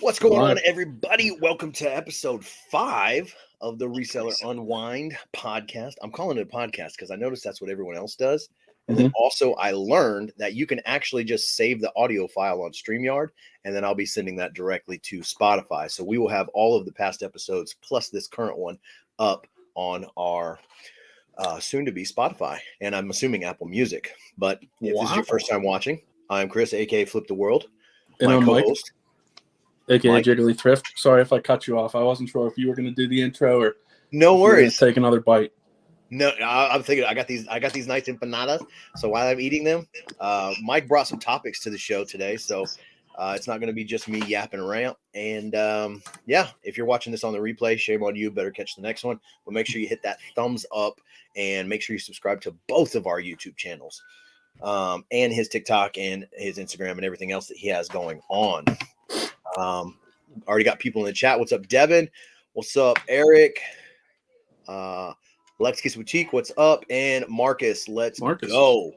What's going on, everybody? Welcome to episode 5 of the Reseller Unwind podcast. I'm calling it a podcast because I noticed that's what everyone else does. And then also I learned that you can actually just save the audio file on StreamYard, and then I'll be sending that directly to Spotify. So we will have all of the past episodes plus this current one up on our soon-to-be Spotify, and I'm assuming Apple Music. But if this is your first time watching, I'm Chris, aka Flip the World, and my I'm co-host. AKA Mike. Jiggly Thrift. Sorry if I cut you off. I wasn't sure if you were going to do the intro or no worries. Take another bite. No, I'm thinking I got these nice empanadas. So while I'm eating them, Mike brought some topics to the show today. So it's not going to be just me yapping around. And yeah, if you're watching this on the replay, shame on you. Better catch the next one. But make sure you hit that thumbs up and make sure you subscribe to both of our YouTube channels and his TikTok and his Instagram and everything else that he has going on. Already got people in the chat. What's up, Devin? What's up, Eric? Lexkis Boutique, what's up? And Marcus, let's go.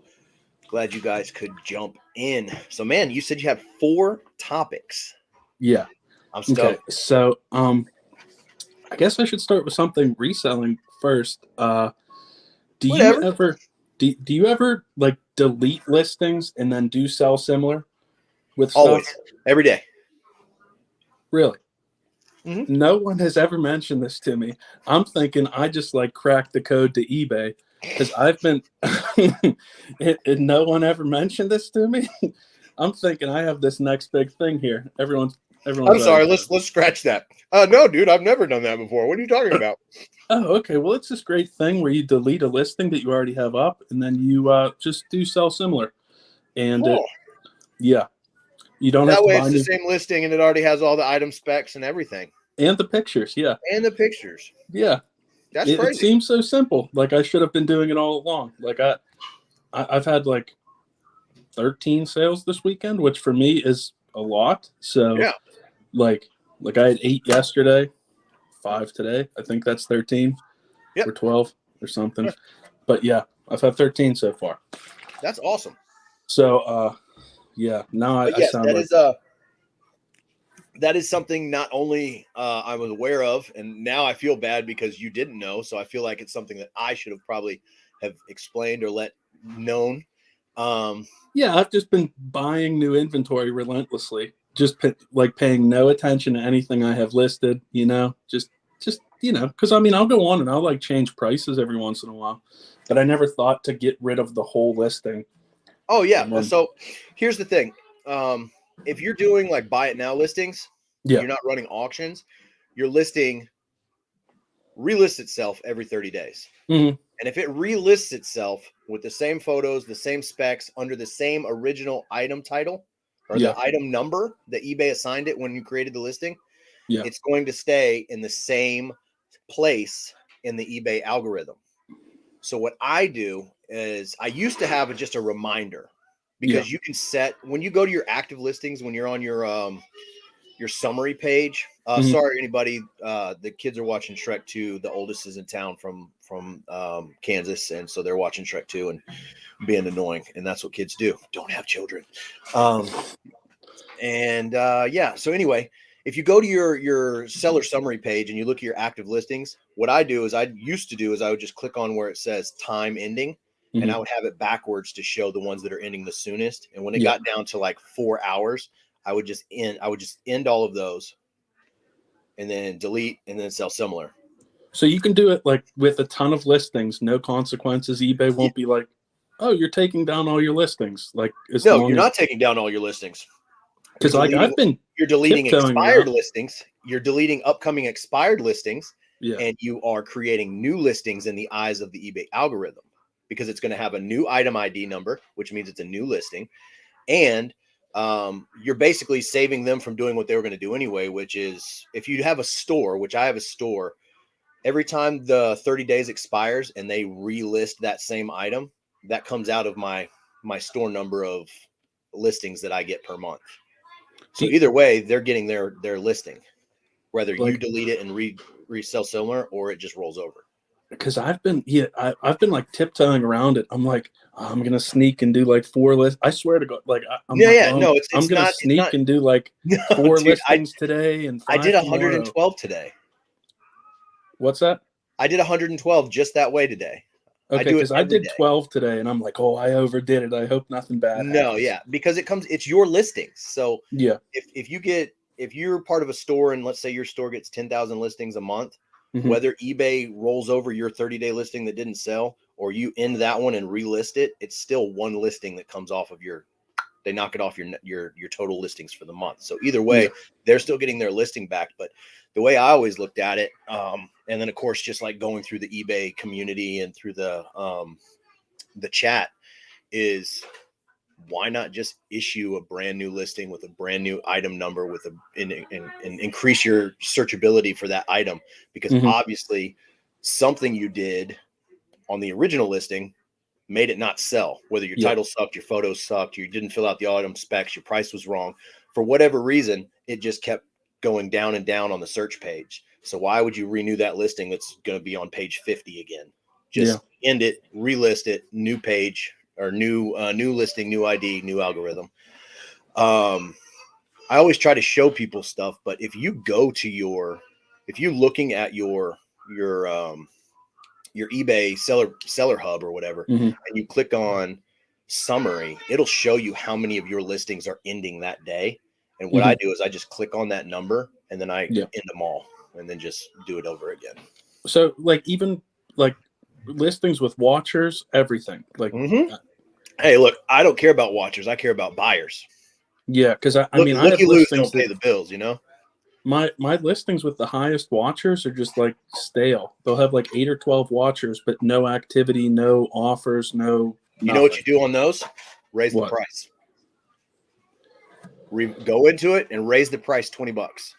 Glad you guys could jump in. So, man, you said you have 4 topics. Yeah. I'm stoked. Okay, so I guess I should start with something reselling first. Do you ever like delete listings and then do sell similar with Always. stuff? Every day. Really? Mm-hmm. No one has ever mentioned this to me. I'm thinking I just like cracked the code to eBay because I've been and no one ever mentioned this to me. I'm thinking I have this next big thing here. Everyone's I'm sorry, let's scratch that. No, dude, I've never done that before. What are you talking about? Oh, okay. Well, it's this great thing where you delete a listing that you already have up and then you just do sell similar. And yeah. You don't have to buy it's the same listing and it already has all the item specs and everything. And the pictures, yeah. And the pictures. Yeah. That's crazy. It seems so simple. Like I should have been doing it all along. Like I've had like 13 sales this weekend, which for me is a lot. So yeah. like I had 8 yesterday, 5 today. I think that's 13 or 12 or something. But yeah, I've had 13 so far. That's awesome. So yeah, now I sound that is something not only I was aware of, and now I feel bad because you didn't know. So I feel like it's something that I should have probably have explained or let known. Yeah, I've just been buying new inventory relentlessly, just paying no attention to anything I have listed. Just because I mean I'll go on and I'll like change prices every once in a while, but I never thought to get rid of the whole listing. Oh yeah. So here's the thing. If you're doing like buy it now listings, you're not running auctions, your listing relists itself every 30 days. Mm-hmm. And if it relists itself with the same photos, the same specs, under the same original item title or the item number that eBay assigned it when you created the listing, it's going to stay in the same place in the eBay algorithm. So what I do is I used to have just a reminder. Because you can set when you go to your active listings, when you're on your summary page. Sorry, anybody. The kids are watching Shrek 2. The oldest is in town from Kansas, and so they're watching Shrek 2 and being annoying. And that's what kids do. Don't have children. So anyway, if you go to your seller summary page and you look at your active listings, what I used to do is I would just click on where it says time ending. And I would have it backwards to show the ones that are ending the soonest. And when it got down to like 4 hours, I would just end all of those and then delete and then sell similar. So you can do it like with a ton of listings, no consequences. eBay won't be like, oh, you're taking down all your listings. Like you're not taking down all your listings. Because you're deleting expired listings. You're deleting upcoming expired listings. Yeah. And you are creating new listings in the eyes of the eBay algorithm. Because it's going to have a new item ID number, which means it's a new listing. And you're basically saving them from doing what they were going to do anyway, which is if you have a store, which I have a store, every time the 30 days expires and they relist that same item, that comes out of my store number of listings that I get per month. So either way, they're getting their listing, whether you delete it and resell similar or it just rolls over. because I've been like tiptoeing around it. I'm like, I'm gonna sneak and do like 4 lists. I swear to God, like I'm gonna sneak and do like 4 listings today and 5 I did tomorrow. 112 today. What's that? I did 112 just that way today. Okay, because I did 12 today, and I'm like, oh, I overdid it. I hope nothing bad happens. Yeah, because it's your listings. So yeah, if you're part of a store and let's say your store gets 10,000 listings a month, whether eBay rolls over your 30-day listing that didn't sell or you end that one and relist it, it's still one listing that comes off of they knock it off your total listings for the month. So either way, they're still getting their listing back. But the way I always looked at it, and then of course, just like going through the eBay community and through the chat, is why not just issue a brand new listing with a brand new item number and increase your searchability for that item? Because obviously something you did on the original listing made it not sell, whether your title sucked, your photos sucked, you didn't fill out the item specs, your price was wrong. For whatever reason, it just kept going down and down on the search page. So why would you renew that listing that's going to be on page 50 again? Just end it, relist it, new page or new listing, new ID, new algorithm. I always try to show people stuff, but if you go to if you're looking at your eBay seller hub or whatever, and you click on summary, it'll show you how many of your listings are ending that day. And what I do is I just click on that number and then I end them all and then just do it over again. So like even like listings with watchers, everything like, hey, look, I don't care about watchers. I care about buyers. Yeah. Cause I mean, I have listings don't pay the bills, you know? My listings with the highest watchers are just like stale. They'll have like 8 or 12 watchers, but no activity, no offers, no. You know what you do on those? Raise the price. Go into it and raise the price $20.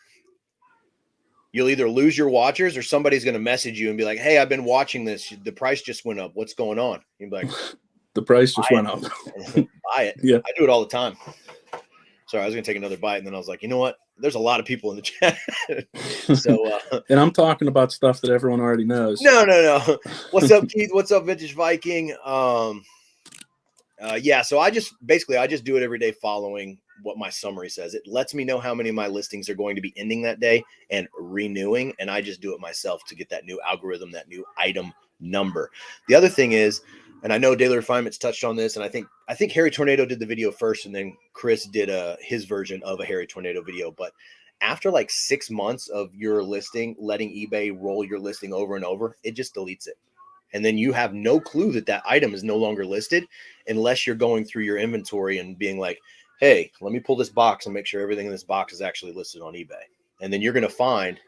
You'll either lose your watchers or somebody's going to message you and be like, "Hey, I've been watching this. The price just went up. What's going on?" You'd be like, "The price just went up." Buy it. Yeah, I do it all the time. Sorry, I was going to take another bite, and then I was like, you know what? There's a lot of people in the chat. So, and I'm talking about stuff that everyone already knows. No. What's up, Keith? What's up, Vintage Viking? Yeah. So I just do it every day, following what my summary says. It lets me know how many of my listings are going to be ending that day and renewing, and I just do it myself to get that new algorithm, that new item number. The other thing is, and I know Daily Refinement's touched on this, and I think Harry Tornado did the video first, and then Chris did his version of a Harry Tornado video. But after like 6 months of your listing, letting eBay roll your listing over and over, it just deletes it. And then you have no clue that item is no longer listed unless you're going through your inventory and being like, hey, let me pull this box and make sure everything in this box is actually listed on eBay. And then you're going to find,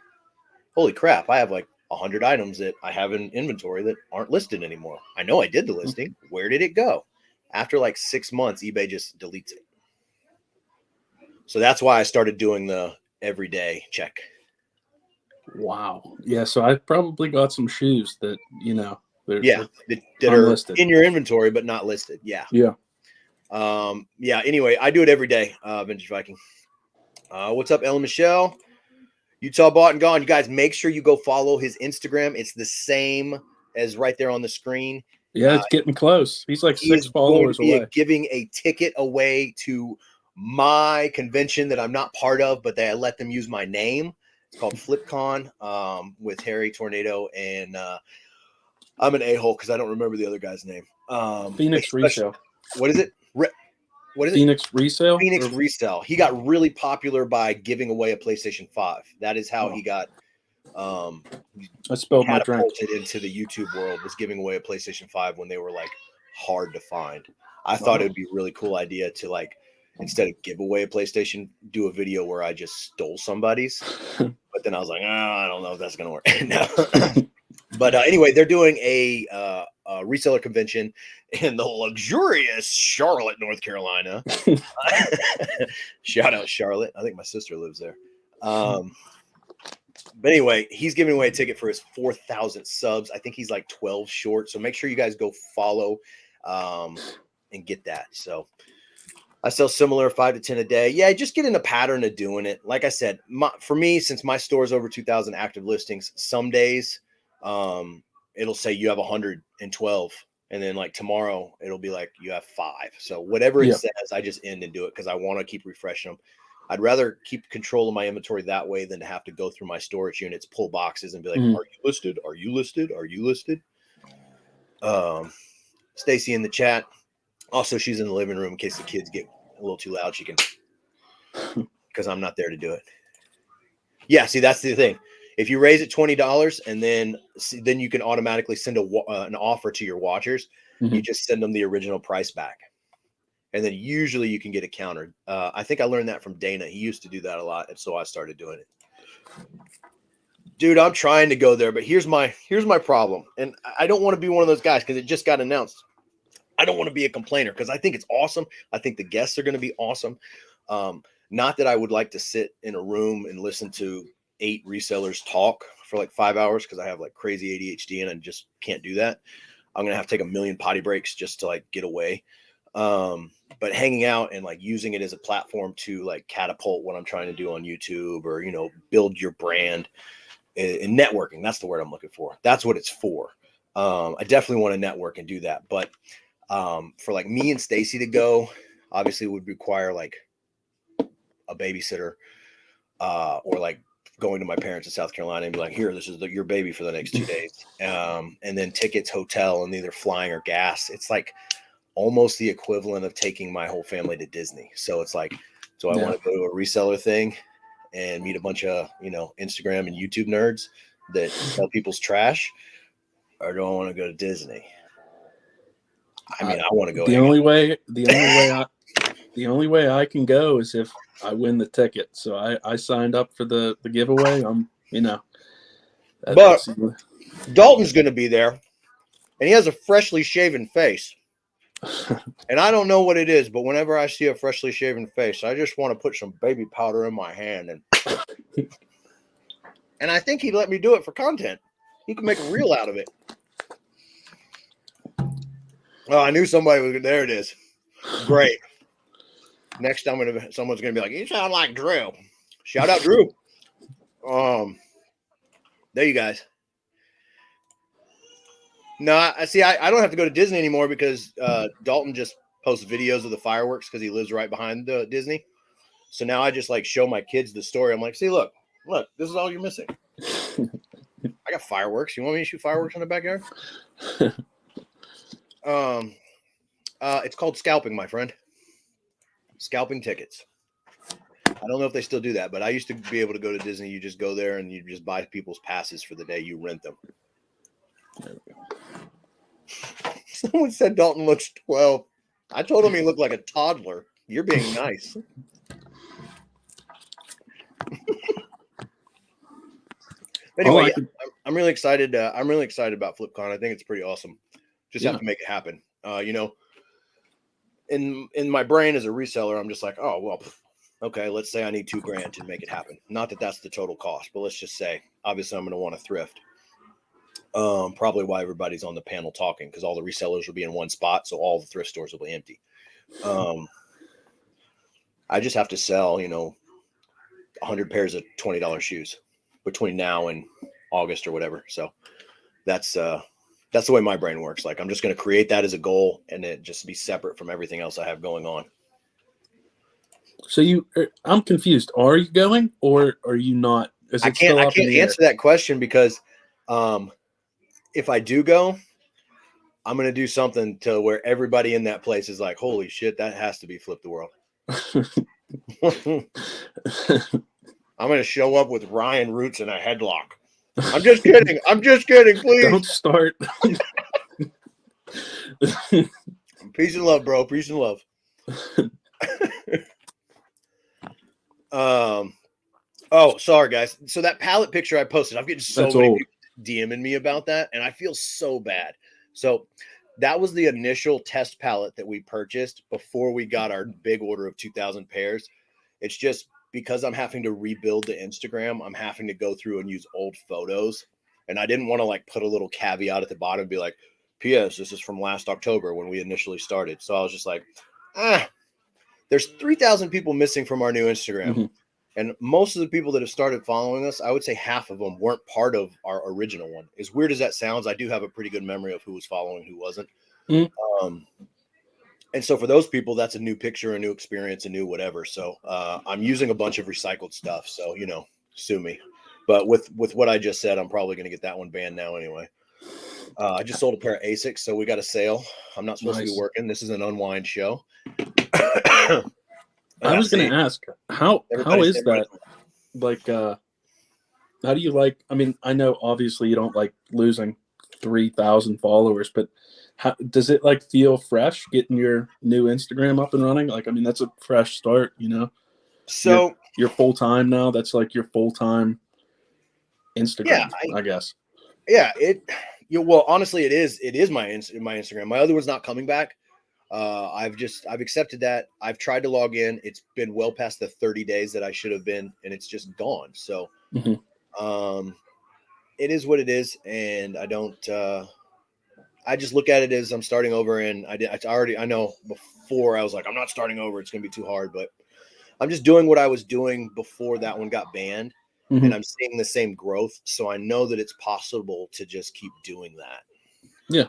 holy crap, I have like 100 items that I have in inventory that aren't listed anymore. I know I did the listing. Where did it go? After like 6 months, eBay just deletes it. So that's why I started doing the everyday check. Wow. Yeah. So I probably got some shoes that, that are in your inventory, but not listed. Yeah. Yeah. Anyway, I do it every day. Vintage Viking. What's up, Ellen Michelle? Utah Bought and Gone. You guys make sure you go follow his Instagram. It's the same as right there on the screen. Yeah, it's getting close. He's like 6 followers away. Giving a ticket away to my convention that I'm not part of, but I let them use my name. It's called Flipcon with Harry Tornado, and I'm an a-hole because I don't remember the other guy's name. Phoenix Resale. What is it? What is Phoenix Resale? Phoenix Resale. He got really popular by giving away a PlayStation 5. That is how he got I spilled my drink. Into the YouTube world, was giving away a PlayStation 5 when they were like hard to find. I thought it would be a really cool idea to, like, instead of give away a PlayStation, do a video where I just stole somebody's. But then I was like, I don't know if that's gonna work. No. But anyway, they're doing a reseller convention in the luxurious Charlotte, North Carolina. Shout out Charlotte. I think my sister lives there. But anyway, he's giving away a ticket for his 4,000 subs. I think he's like 12 short. So make sure you guys go follow and get that. So I sell similar 5 to 10 a day. Yeah, just get in a pattern of doing it. Like I said, for me, since my store is over 2,000 active listings, some days it'll say you have 112. And then like tomorrow, it'll be like you have 5. So whatever it says, I just end and do it because I want to keep refreshing them. I'd rather keep control of my inventory that way than to have to go through my storage units, pull boxes, and be like, "Are you listed? Are you listed? Are you listed?" Stacy in the chat. Also, she's in the living room in case the kids get a little too loud. She can, because I'm not there to do it. Yeah, see, that's the thing. If you raise it $20 and then you can automatically send an offer to your watchers. You just send them the original price back. And then usually you can get it countered. I think I learned that from Dana. He used to do that a lot. And so I started doing it. Dude, I'm trying to go there, but here's my problem. And I don't want to be one of those guys because it just got announced. I don't want to be a complainer because I think it's awesome. I think the guests are going to be awesome. Not that I would like to sit in a room and listen to 8 resellers talk for like 5 hours because I have like crazy ADHD and I just can't do that. I'm going to have to take a million potty breaks just to like get away. But hanging out and like using it as a platform to like catapult what I'm trying to do on YouTube or, build your brand and networking. That's the word I'm looking for. That's what it's for. I definitely want to network and do that. But for like me and Stacy to go, obviously it would require like a babysitter or like going to my parents in South Carolina and be like, here, this is your baby for the next 2 days. And then tickets, hotel, and either flying or gas. It's like almost the equivalent of taking my whole family to Disney. So it's like, do I want to go to a reseller thing and meet a bunch of, Instagram and YouTube nerds that sell people's trash? Or do I want to go to Disney? I mean, I want to go. The only way I can go is if I win the ticket. So I signed up for the giveaway. But Dalton's going to be there, and he has a freshly shaven face. And I don't know what it is, but whenever I see a freshly shaven face, I just want to put some baby powder in my hand. And I think he'd let me do it for content. He could make a reel out of it. Oh, I knew somebody was. There it is. Great. Next time, someone's going to be like, "You sound like Drew." Shout out Drew. There you guys. No, I see. I don't have to go to Disney anymore because Dalton just posts videos of the fireworks because he lives right behind Disney. So now I just like show my kids the story. I'm like, see, look, this is all you're missing. I got fireworks. You want me to shoot fireworks in the backyard? It's called scalping, my friend. Scalping tickets. I don't know if they still do that, but I used to be able to go to Disney. You just go there and you just buy people's passes for the day. You rent them. There we go. Someone said Dalton looks 12. I told him he looked like a toddler. You're being nice. Anyway, I'm really excited. I'm really excited about Flipcon. I think it's pretty awesome. Just have to make it happen. In my brain as a reseller, I'm just like, oh, well, okay, let's say I need $2,000 to make it happen. Not that that's the total cost, but let's just say, obviously I'm going to want to thrift. Probably why everybody's on the panel talking, because all the resellers will be in one spot. So all the thrift stores will be empty. I just have to sell, 100 pairs of $20 shoes between now and August or whatever. So that's the way my brain works. Like, I'm just going to create that as a goal and it just be separate from everything else I have going on. So I'm confused. Are you going or are you not? I can't answer that question because if I do go, I'm going to do something to where everybody in that place is like, holy shit, that has to be Flip the World. I'm going to show up with Ryan Roots in a headlock. I'm just kidding. Please. Don't start. Peace and love, bro. Peace and love. Oh, sorry, guys. So that palette picture I posted, I'm getting so many people DMing me about that, and I feel so bad. So that was the initial test palette that we purchased before we got our big order of 2,000 pairs. It's just because I'm having to rebuild the Instagram, I'm having to go through and use old photos. And I didn't want to like put a little caveat at the bottom and be like, P.S. this is from last October when we initially started. So I was just like, there's 3,000 people missing from our new Instagram. Mm-hmm. And most of the people that have started following us, I would say half of them weren't part of our original one. As weird as that sounds, I do have a pretty good memory of who was following, who wasn't. And so for those people, that's a new picture, a new experience, a new whatever. So I'm using a bunch of recycled stuff. So, sue me. But with what I just said, I'm probably going to get that one banned now anyway. I just sold a pair of Asics, so we got a sale. I'm not supposed to be working. This is an Unwind show. I was going to ask, how is that? Like, how do you like? I mean, I know obviously you don't like losing 3,000 followers, but how does it like feel fresh getting your new Instagram up and running? Like, I mean, that's a fresh start, So you're full time now. That's like your full time Instagram, I guess. Yeah, well, honestly, it is my Instagram. My other one's not coming back. I've accepted that. I've tried to log in. It's been well past the 30 days that I should have been, and it's just gone. So, it is what it is. And I don't, I just look at it as I'm starting over, and I know before I was like, I'm not starting over. It's going to be too hard, but I'm just doing what I was doing before that one got banned. And I'm seeing the same growth. So I know that it's possible to just keep doing that. Yeah.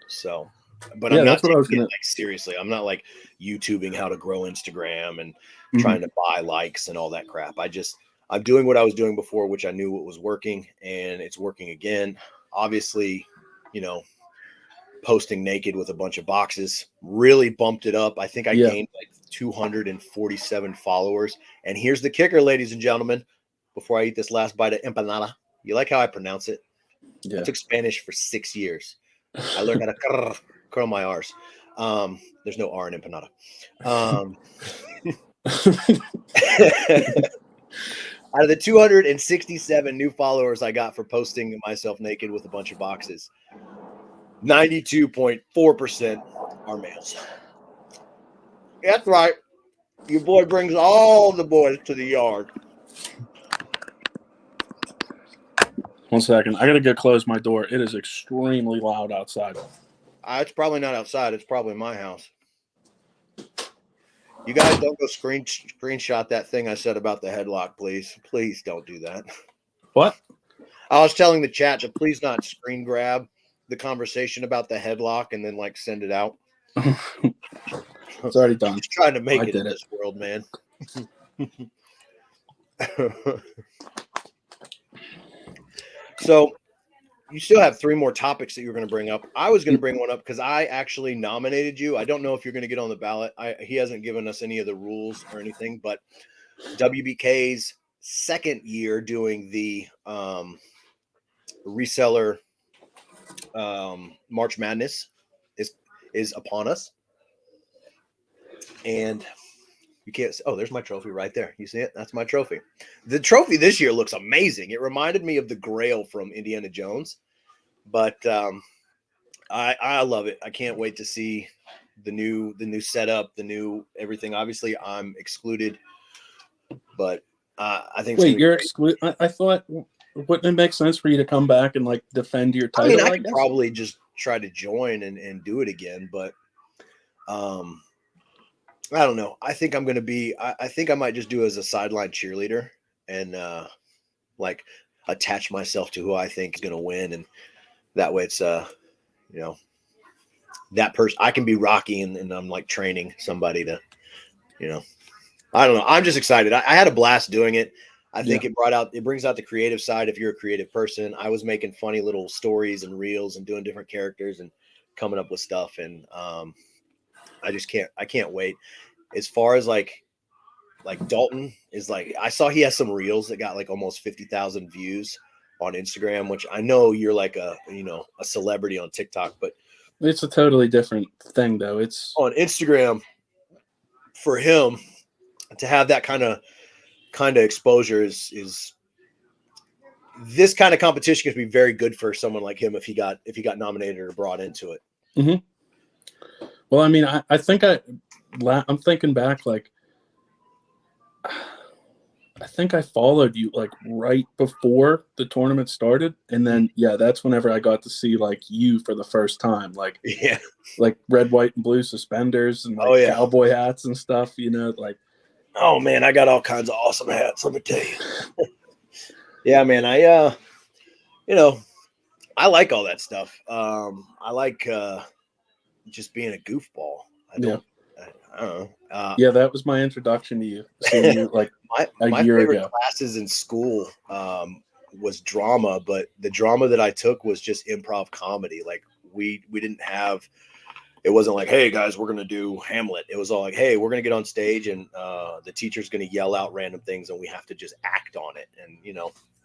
So, but I'm not taking it like seriously. I'm not like YouTubing how to grow Instagram and trying to buy likes and all that crap. I'm doing what I was doing before, which I knew what was working, and it's working again. Obviously, posting naked with a bunch of boxes really bumped it up. I think I gained like 247 followers. And here's the kicker, ladies and gentlemen. Before I eat this last bite of empanada, you like how I pronounce it? Yeah. I took Spanish for 6 years. I learned how to curl my R's. There's no R in empanada. Out of the 267 new followers I got for posting myself naked with a bunch of boxes, 92.4% are males. That's right. Your boy brings all the boys to the yard. 1 second. I got to go close my door. It is extremely loud outside. It's probably not outside. It's probably my house. You guys don't go screenshot that thing I said about the headlock, please. Please don't do that. What? I was telling the chat to please not screen grab the conversation about the headlock and then like send it out. It's already done. I'm just trying to make it in this world, man. So you still have 3 more topics that you're going to bring up. I was going to bring one up because I actually nominated you. I don't know if you're going to get on the ballot. He hasn't given us any of the rules or anything, but WBK's second year doing the reseller March Madness is upon us. And you can't. Oh, there's my trophy right there. You see it? That's my trophy. The trophy this year looks amazing. It reminded me of the Grail from Indiana Jones, but I love it. I can't wait to see the new setup, the new everything. Obviously, I'm excluded, but I think. Wait, you're excluded? I thought. Wouldn't it make sense for you to come back and like defend your title? I mean, I could probably just try to join and do it again, but I don't know. I think I'm going to be, I think I might just do as a sideline cheerleader and like attach myself to who I think is going to win. And that way it's, that person, I can be Rocky and I'm like training somebody to, I don't know. I'm just excited. I had a blast doing it. I think it brings out the creative side. If you're a creative person, I was making funny little stories and reels and doing different characters and coming up with stuff. And I can't wait. As far as like Dalton is like, I saw he has some reels that got like almost 50,000 views on Instagram, which I know you're like a celebrity on TikTok, but it's a totally different thing though. It's on Instagram for him to have that kind of exposure is this kind of competition could be very good for someone like him if he got nominated or brought into it. Mm-hmm. Well, I mean, I think I'm thinking back, like, I think I followed you like right before the tournament started. And then, that's whenever I got to see like you for the first time, like, like red, white, and blue suspenders and like cowboy hats and stuff, like Oh man, I got all kinds of awesome hats. Let me tell you. Yeah, man. I I like all that stuff. I like just being a goofball. I don't know. Yeah, that was my introduction to you. Seeing you like a year favorite ago. classes in school was drama, but the drama that I took was just improv comedy. Like we didn't have. It wasn't like, hey guys, we're gonna do Hamlet. It was all like, hey, we're gonna get on stage and the teacher's gonna yell out random things and we have to just act on it. And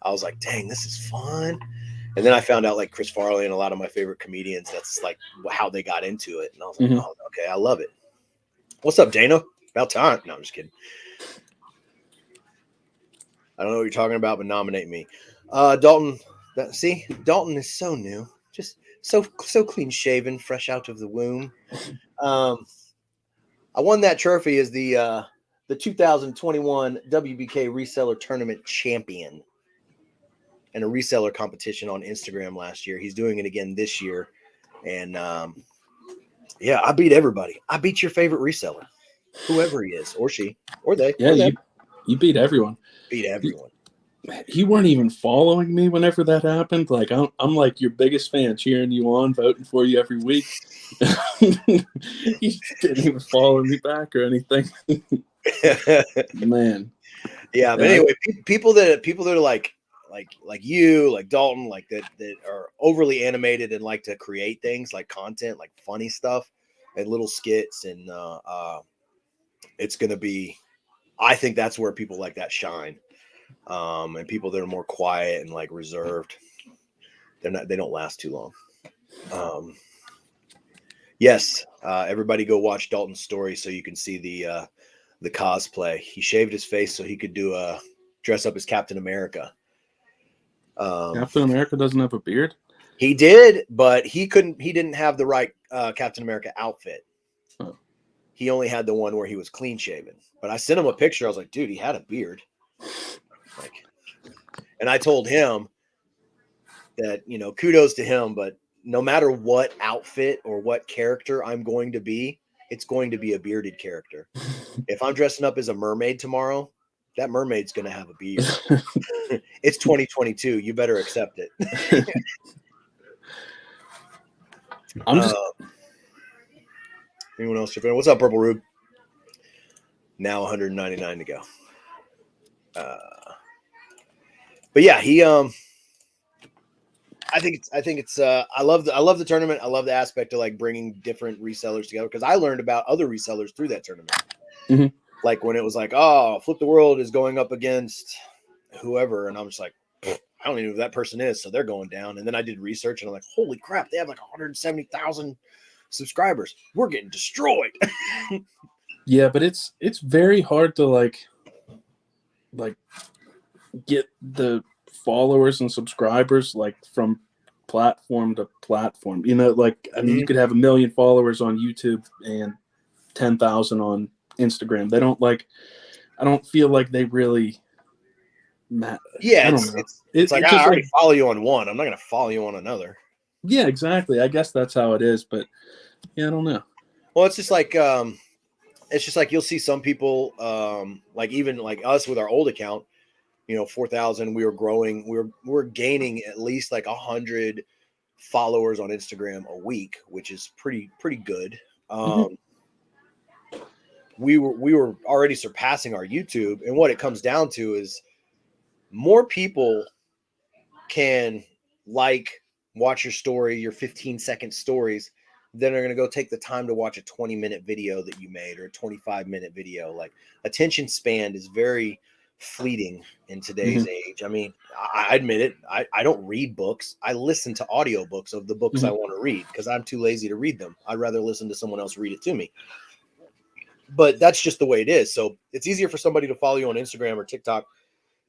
I was like, dang, this is fun. And then I found out like Chris Farley and a lot of my favorite comedians, that's like how they got into it. And I was like, oh, okay, I love it. What's up, Dana? About time. No, I'm just kidding. I don't know what you're talking about, but nominate me. Dalton, see, Dalton is so new. Just so clean shaven, fresh out of the womb. I won that trophy as the 2021 WBK Reseller Tournament champion and a reseller competition on Instagram last year. He's doing it again this year. And yeah, I beat everybody. I beat your favorite reseller, whoever he is, or she, or they. Yeah, or you beat everyone. Beat everyone. You weren't even following me whenever that happened. Like I'm like your biggest fan, cheering you on, voting for you every week. You didn't even follow me back or anything. Man. Yeah, but anyway, people that are like you, like Dalton, like that are overly animated and like to create things like content, like funny stuff and little skits, and it's gonna be. I think that's where people like that shine, and people that are more quiet and like reserved, they don't last too long. Yes, everybody go watch Dalton's story so you can see the cosplay. He shaved his face so he could do a dress up as Captain America. Captain America doesn't have a beard? He did, but he didn't have the right Captain America outfit. Oh. He only had the one where he was clean shaven. But I sent him a picture. I was like, dude, he had a beard. And I told him that, kudos to him, but no matter what outfit or what character I'm going to be, it's going to be a bearded character. If I'm dressing up as a mermaid tomorrow, that mermaid's going to have a beard. It's 2022. You better accept it. Anyone else? What's up, Purple Rube? Now 199 to go. But yeah, he I think it's I love the tournament. I love the aspect of like bringing different resellers together, because I learned about other resellers through that tournament. Mm-hmm. Like when it was like, oh, Flip the World is going up against whoever, and I'm just like, I don't even know who that person is, so they're going down. And then I did research, and I'm like, holy crap, they have like 170,000 subscribers. We're getting destroyed. Yeah, but it's very hard to like get the followers and subscribers like from platform to platform. Like I mean, you could have 1 million followers on YouTube and 10,000 on Instagram. They don't like. I don't feel like they really. Yeah, it's like I already follow you on one. I'm not going to follow you on another. Yeah, exactly. I guess that's how it is, but yeah, I don't know. Well, it's just like you'll see some people like even like us with our old account, 4,000. We were growing. We're gaining at least like 100 followers on Instagram a week, which is pretty good. We were already surpassing our YouTube, and what it comes down to is more people can watch your story, your 15-second stories, then are going to go take the time to watch a 20-minute video that you made or a 25-minute video. Like attention span is very fleeting in today's age. I mean, I admit it. I don't read books. I listen to audiobooks of the books I want to read because I'm too lazy to read them. I'd rather listen to someone else read it to me. But that's just the way it is. So it's easier for somebody to follow you on Instagram or TikTok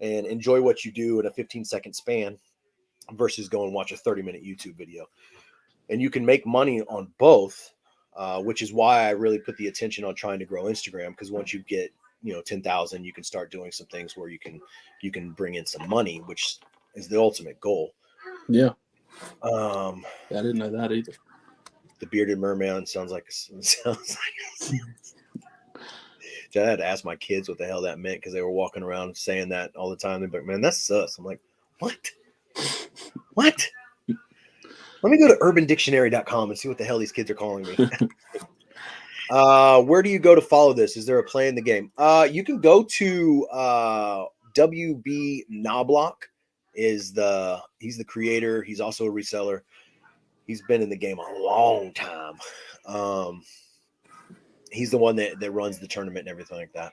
and enjoy what you do in a 15-second span versus go and watch a 30-minute YouTube video. And you can make money on both, which is why I really put the attention on trying to grow Instagram, because once you get 10,000, you can start doing some things where you can bring in some money, which is the ultimate goal. Yeah. I didn't know that either. The bearded merman sounds like I had to ask my kids what the hell that meant because they were walking around saying that all the time. They're like, man, that's sus. I'm like, what? What? Let me go to urbandictionary.com and see what the hell these kids are calling me. Where do you go to follow this? Is there a play in the game? You can go to WB Knobloch. He's the creator. He's also a reseller. He's been in the game a long time. He's the one that runs the tournament and everything like that.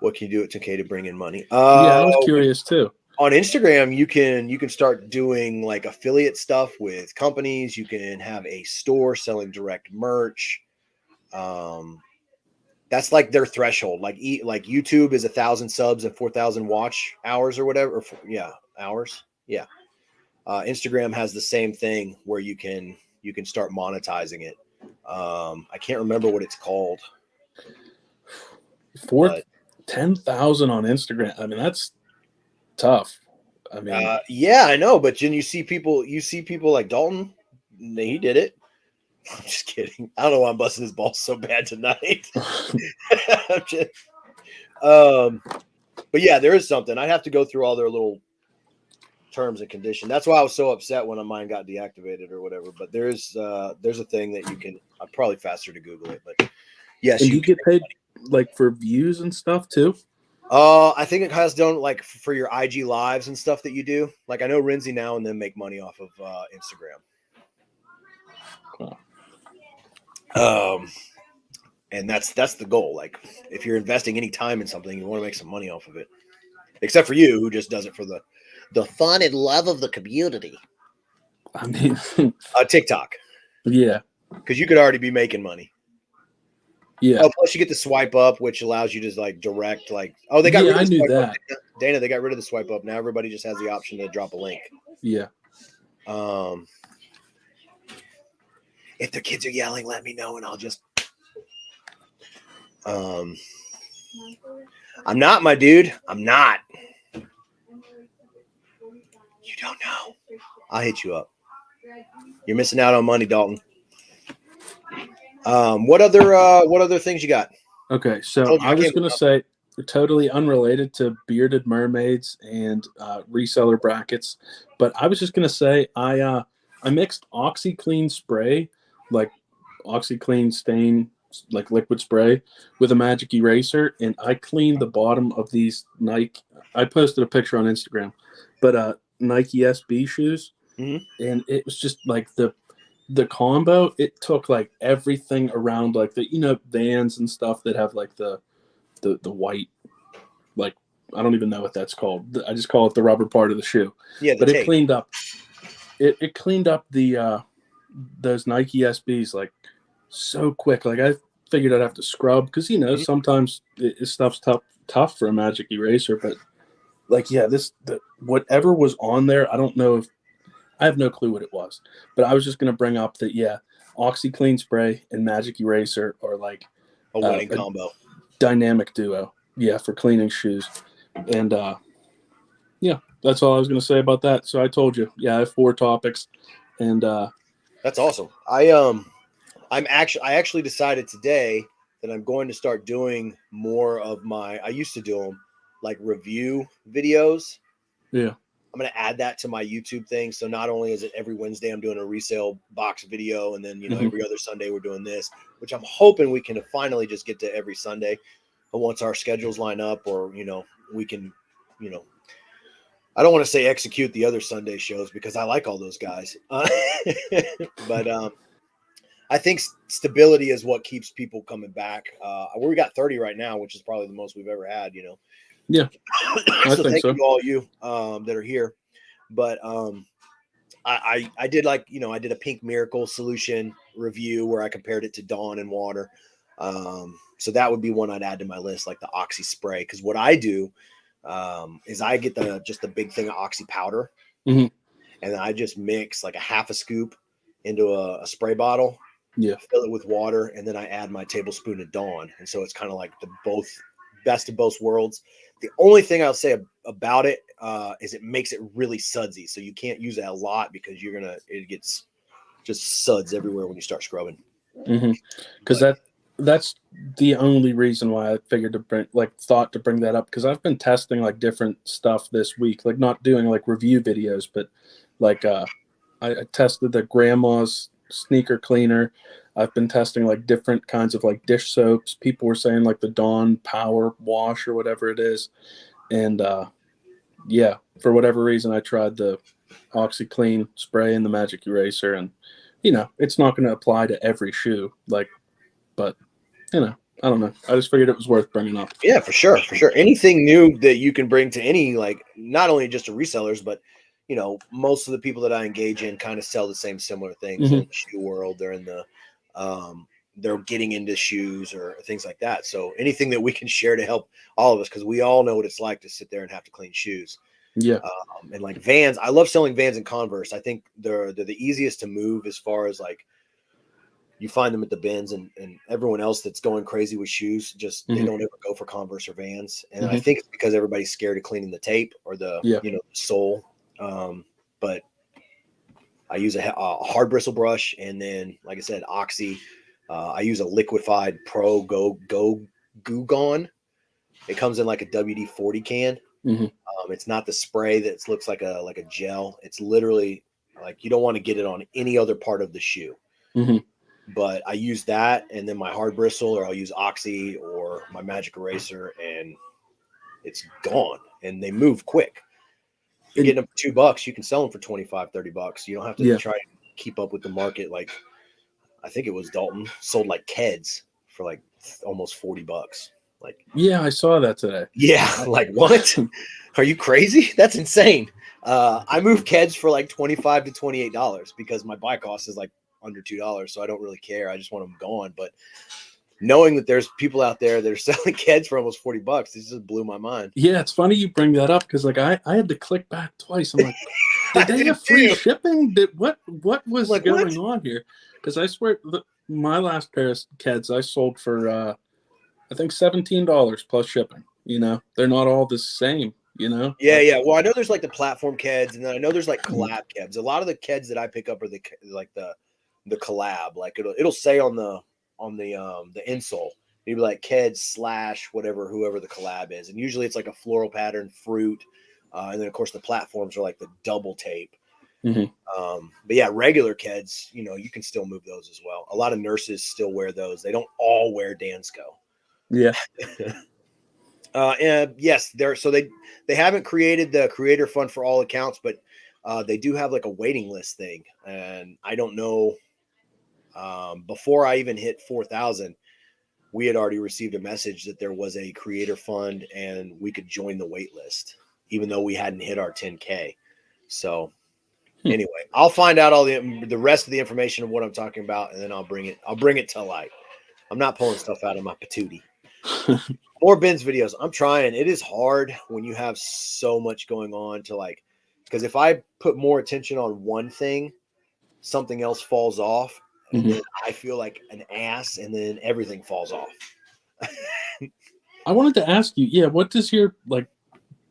What can you do at 2K to bring in money? Yeah, I was curious too. On Instagram, you can start doing like affiliate stuff with companies. You can have a store selling direct merch. That's like their threshold. Like YouTube is 1,000 subs and 4,000 watch hours or whatever. Hours. Yeah. Instagram has the same thing where you can start monetizing it. I can't remember what it's called. 10,000 on Instagram. I mean, that's tough. I mean, yeah, I know, but then you see people like Dalton. He did it. I'm just kidding. I don't know why I'm busting his balls so bad tonight. But yeah, there is something. I'd have to go through all their little terms and conditions. That's why I was so upset when mine got deactivated or whatever. But there's a thing that you can. I'm probably faster to Google it, but yes, and you get paid like for views and stuff too. I think it has done like for your IG lives and stuff that you do. Like I know Renzi now and then make money off of Instagram. Wow. And that's the goal. Like if you're investing any time in something, you want to make some money off of it. Except for you, who just does it for the fun and love of the community. I mean, TikTok. Yeah, because you could already be making money. Yeah. Oh, plus you get the swipe up, which allows you to like direct, like, oh, they got rid of I knew that. Dana, they got rid of the swipe up. Now everybody just has the option to drop a link. Yeah. If the kids are yelling, let me know and I'll just. I'm not, my dude. I'm not. You don't know. I'll hit you up. You're missing out on money, Dalton. What other things you got? Okay, so I was going to say, totally unrelated to bearded mermaids and reseller brackets, but I was just going to say I mixed OxyClean spray, like OxyClean stain, like liquid spray, with a magic eraser, and I cleaned the bottom of these Nike. I posted a picture on Instagram, but Nike SB shoes, and it was just like the combo. It took like everything around, like the Vans and stuff that have like the white, like I don't even know what that's called. I just call it the rubber part of the shoe. Yeah, but it cleaned up. It cleaned up the those Nike SBs like so quick. Like I figured I'd have to scrub because sometimes stuff's tough for a magic eraser. But like whatever was on there, I don't know if. I have no clue what it was, but I was just going to bring up that, OxyClean spray and magic eraser are like a winning combo, dynamic duo. Yeah. For cleaning shoes. And, that's all I was going to say about that. So I told you, I have 4 topics and, that's awesome. I actually decided today that I'm going to start doing more of I used to do them like review videos. Yeah. I'm going to add that to my YouTube thing. So not only is it every Wednesday, I'm doing a resale box video. And then, every other Sunday we're doing this, which I'm hoping we can finally just get to every Sunday. But once our schedules line up or, we can, I don't want to say execute the other Sunday shows because I like all those guys. But I think stability is what keeps people coming back. We got 30 right now, which is probably the most we've ever had, Yeah. So thank you to all you that are here. But I did I did a Pink Miracle solution review where I compared it to Dawn and water. So that would be one I'd add to my list, like the Oxy spray. Because what I do is I get just a big thing of Oxy powder, and then I just mix like a half a scoop into a spray bottle. Yeah. Fill it with water, and then I add my tablespoon of Dawn, and so it's kind of like the best of both worlds. The only thing I'll say about it is it makes it really sudsy. So you can't use it a lot because it gets just suds everywhere when you start scrubbing. Because That's the only reason why I figured thought to bring that up, because I've been testing like different stuff this week, like not doing like review videos, but like I tested the grandma's sneaker cleaner. I've been testing like different kinds of like dish soaps. People were saying like the Dawn Power Wash or whatever it is, and yeah, for whatever reason, I tried the OxyClean spray and the Magic Eraser, and it's not going to apply to every shoe, but I don't know. I just figured it was worth bringing up. Yeah, for sure, for sure. Anything new that you can bring to any, like, not only just to resellers, but most of the people that I engage in kind of sell the same similar things. They're in the shoe world. They're in the they're getting into shoes or things like that. So anything that we can share to help all of us, because we all know what it's like to sit there and have to clean shoes. Yeah. And like Vans, I love selling Vans and Converse. I think they're the easiest to move as far as like you find them at the bins, and everyone else that's going crazy with shoes, just they don't ever go for Converse or Vans. And I think it's because everybody's scared of cleaning the tape or the sole. But I use a hard bristle brush, and then, like I said, Oxy. I use a liquefied Pro Go Goo Gone. It comes in like a WD-40 can. It's not the spray that looks like a gel. It's literally like you don't want to get it on any other part of the shoe. But I use that, and then my hard bristle, or I'll use Oxy or my Magic Eraser, and it's gone. And they move quick. You're getting them for $2. You can sell them for $25-$30. You don't have to try and keep up with the market. Like, I think it was Dalton sold like Keds for like almost $40. Like, yeah, I saw that today. Yeah, like, what? Are you crazy? That's insane. I move Keds for like $25 to $28 because my buy cost is like under $2, so I don't really care. I just want them gone. But knowing that there's people out there that are selling Keds for almost $40, this just blew my mind. Yeah, it's funny you bring that up, because like I had to click back twice. I'm like, did they have free shipping? What was like, going on here? Because I swear my last pair of Keds I sold for I think $17 plus shipping. They're not all the same. Yeah. Well, I know there's like the platform Keds, and then I know there's like collab Keds. A lot of the Keds that I pick up are the collab. Like it'll say on the insole, maybe like Keds / whoever the collab is, and usually it's like a floral pattern, fruit, and then of course the platforms are like the double tape. But yeah, regular Keds, you can still move those as well. A lot of nurses still wear those. They don't all wear Dansko. Yeah. And yes, they haven't created the creator fund for all accounts, but they do have like a waiting list thing, and I don't know. Before I even hit 4,000, we had already received a message that there was a creator fund and we could join the wait list, even though we hadn't hit our 10K. So anyway, I'll find out all the rest of the information of what I'm talking about, and then I'll bring it to light. I'm not pulling stuff out of my patootie. More bins videos. I'm trying. It is hard when you have so much going on because if I put more attention on one thing, something else falls off, and then I feel like an ass, and then everything falls off. I wanted to ask you, what does your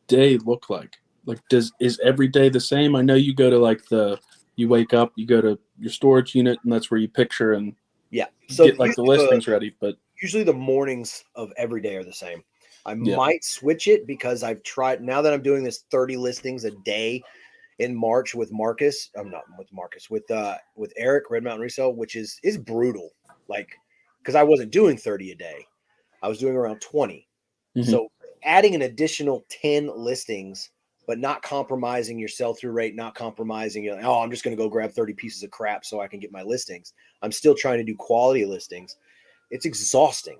day look like? Like, is every day the same? I know you go to you wake up, you go to your storage unit, and that's where you picture and so get the listings ready. But usually the mornings of every day are the same. I might switch it because I've tried, now that I'm doing this 30 listings a day in March with Marcus. I'm not with Marcus, with Eric, Red Mountain Resale, which is brutal. Because I wasn't doing 30 a day. I was doing around 20. So adding an additional 10 listings, but not compromising your sell-through rate, not compromising, I'm just going to go grab 30 pieces of crap so I can get my listings. I'm still trying to do quality listings. It's exhausting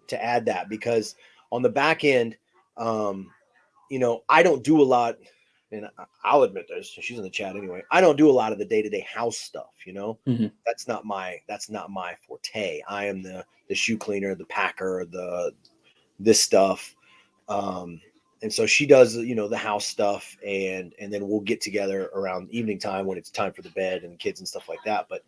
to add that, because on the back end, I don't do a lot, and I'll admit this. She's in the chat anyway. I don't do a lot of the day-to-day house stuff. That's not my forte. I am the shoe cleaner, the packer, this stuff. And so she does, the house stuff, and then we'll get together around evening time when it's time for the bed and kids and stuff like that. But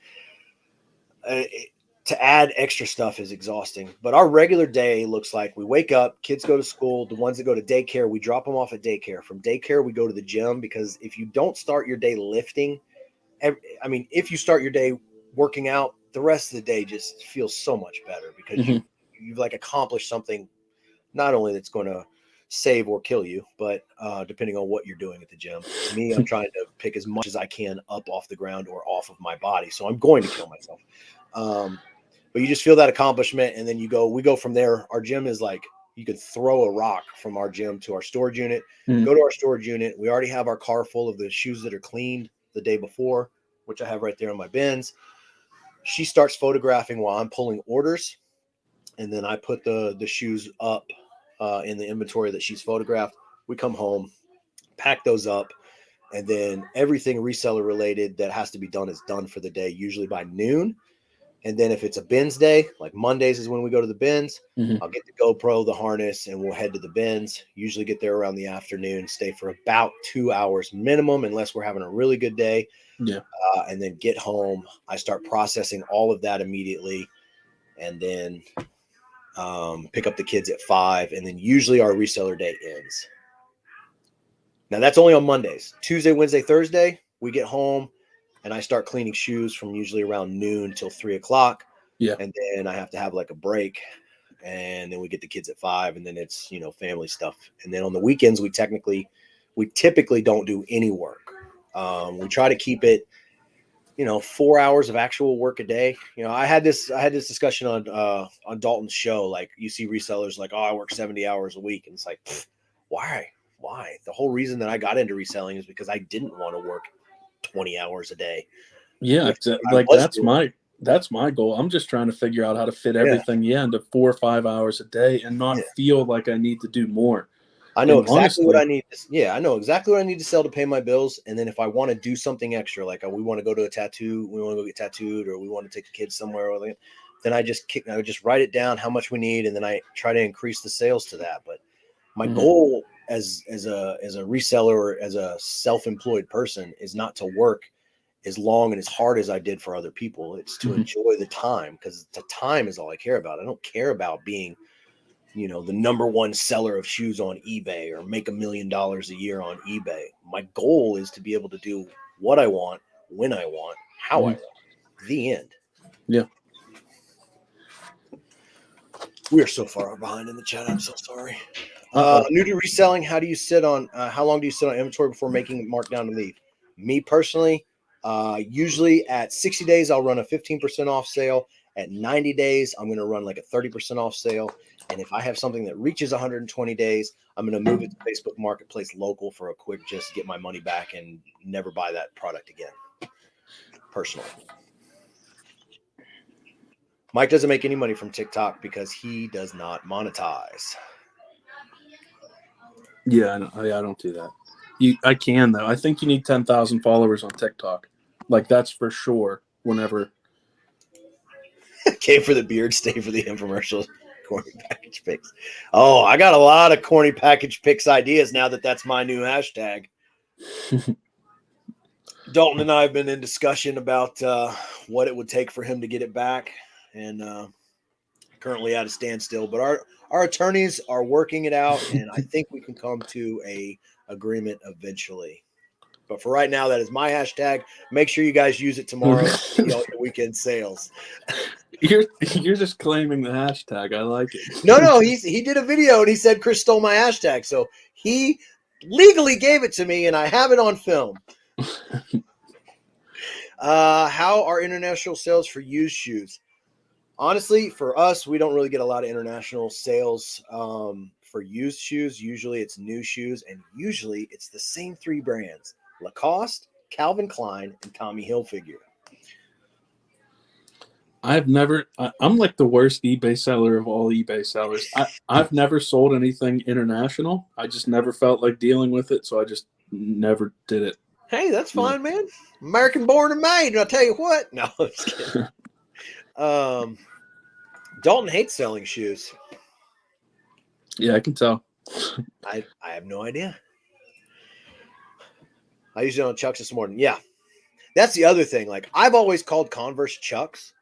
to add extra stuff is exhausting. But our regular day looks like we wake up, kids go to school. The ones that go to daycare, we drop them off at daycare. From daycare, we go to the gym, because if you don't start your day lifting, if you start your day working out, the rest of the day just feels so much better because you've like accomplished something, not only that's going to save or kill you, but depending on what you're doing at the gym. Me, I'm trying to pick as much as I can up off the ground or off of my body. So I'm going to kill myself. But you just feel that accomplishment. And then we go from there. Our gym is like, you could throw a rock from our gym to our storage unit, go to our storage unit. We already have our car full of the shoes that are cleaned the day before, which I have right there in my bins. She starts photographing while I'm pulling orders. And then I put the shoes up in the inventory that she's photographed. We come home, pack those up, and then everything reseller related that has to be done is done for the day, usually by noon. And then if it's a bins day, like Mondays is when we go to the bins, I'll get the GoPro, the harness, and we'll head to the bins. Usually get there around the afternoon, stay for about 2 hours minimum, unless we're having a really good day. Yeah. And then get home. I start processing all of that immediately, and then pick up the kids at 5. And then usually our reseller day ends. Now that's only on Mondays. Tuesday, Wednesday, Thursday, we get home. And I start cleaning shoes from usually around noon till 3 o'clock. Yeah. And then I have to have like a break. And then we get the kids at 5. And then it's, family stuff. And then on the weekends, we typically don't do any work. We try to keep it, 4 hours of actual work a day. I had this discussion on Dalton's show. Like, you see resellers like, oh, I work 70 hours a week. And it's like, why? The whole reason that I got into reselling is because I didn't want to work 20 hours a day. Yeah, like that's my goal. I'm just trying to figure out how to fit everything into 4 or 5 hours a day and not feel like I need to do more. I know exactly what I need. I know exactly what I need to sell to pay my bills. And then if I want to do something extra, like we want to go to a tattoo, we want to go get tattooed, or we want to take the kids somewhere, then I just write it down how much we need, and then I try to increase the sales to that. But my goal as a reseller or as a self-employed person is not to work as long and as hard as I did for other people. It's to enjoy the time, because the time is all I care about. I don't care about being, the number one seller of shoes on eBay or make $1 million a year on eBay. My goal is to be able to do what I want, when I want, how I want. The end. Yeah. We are so far behind in the chat. I'm so sorry. New to reselling. How long do you sit on inventory before making markdown to leave? Me personally, usually at 60 days, I'll run a 15% off sale. At 90 days, I'm going to run like a 30% off sale. And if I have something that reaches 120 days, I'm going to move it to Facebook Marketplace local for a quick, just get my money back and never buy that product again. Personally. Mike doesn't make any money from TikTok because he does not monetize. Yeah, I don't do that. I can, though. I think you need 10,000 followers on TikTok. Like, that's for sure. Whenever. Came for the beard, stay for the infomercials. Corny package picks. Oh, I got a lot of corny package picks ideas now that's my new hashtag. Dalton and I have been in discussion about what it would take for him to get it back, and currently at a standstill. But our attorneys are working it out, and I think we can come to a agreement eventually. But for right now, that is my hashtag. Make sure you guys use it tomorrow. Your weekend sales. You're just claiming the hashtag. I like it. No, he did a video and he said Chris stole my hashtag, so he legally gave it to me, and I have it on film. How are international sales for used shoes? Honestly, for us, we don't really get a lot of international sales for used shoes. Usually it's new shoes, and usually it's the same 3 brands: Lacoste, Calvin Klein, and Tommy Hilfiger. I'm like the worst eBay seller of all eBay sellers. I've never sold anything international. I just never felt like dealing with it, so I just never did it. Hey, that's fine, man. American born and made, and I'll tell you what. No, I'm just kidding. Dalton hates selling shoes. Yeah, I can tell. I have no idea. I used it on Chucks this morning. Yeah. That's the other thing. Like, I've always called Converse Chucks.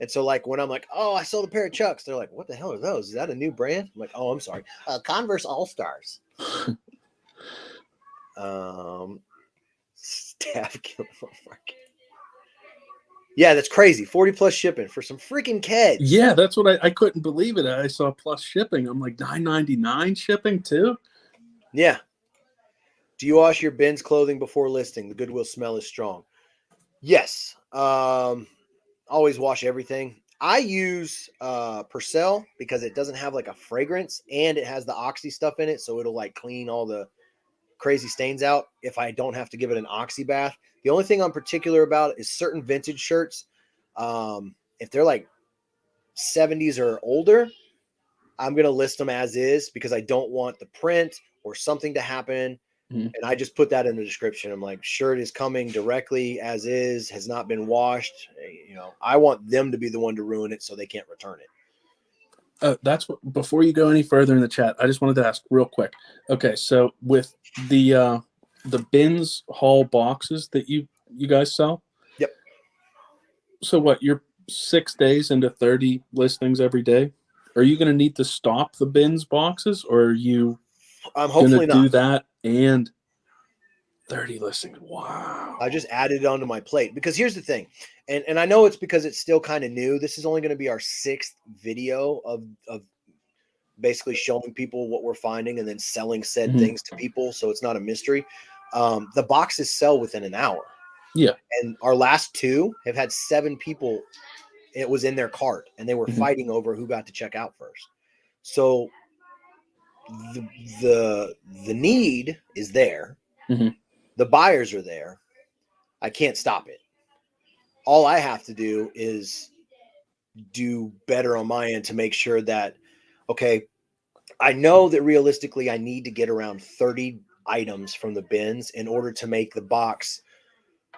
And so, like, when I'm like, oh, I sold a pair of Chucks, they're like, what the hell are those? Is that a new brand? I'm like, oh, I'm sorry. Converse All-Stars. Staff killing market. Yeah, that's crazy. 40 plus shipping for some freaking Keds. Yeah, that's what I couldn't believe it. I saw plus shipping. I'm like, $9.99 shipping too? Yeah. Do you wash your bins clothing before listing? The Goodwill smell is strong. Yes. Always wash everything. I use Purcell because it doesn't have like a fragrance and it has the oxy stuff in it, so it'll like clean all the crazy stains out if I don't have to give it an oxy bath. The only thing I'm particular about is certain vintage shirts. If they're like 70s or older, I'm going to list them as is because I don't want the print or something to happen. And I just put that in the description. I'm like, shirt is coming directly as is, has not been washed. You know, I want them to be the one to ruin it so they can't return it. That's what, before you go any further in the chat, I just wanted to ask real quick. Okay, so with the bins haul boxes that you guys sell. Yep. So what, you're 6 days into 30 listings every day? Are you going to need to stop the bins boxes, or are you going to do that and 30 listings? Wow. I just added it onto my plate because here's the thing. And I know it's because it's still kind of new. This is only going to be our 6th video of basically showing people what we're finding and then selling said things to people. So it's not a mystery. The boxes sell within an hour. Yeah. And our last 2 have had 7 people. It was in their cart and they were fighting over who got to check out first. So the need is there. The buyers are there. I can't stop it. All I have to do is do better on my end to make sure that, okay, I know that realistically I need to get around 30 items from the bins in order to make the box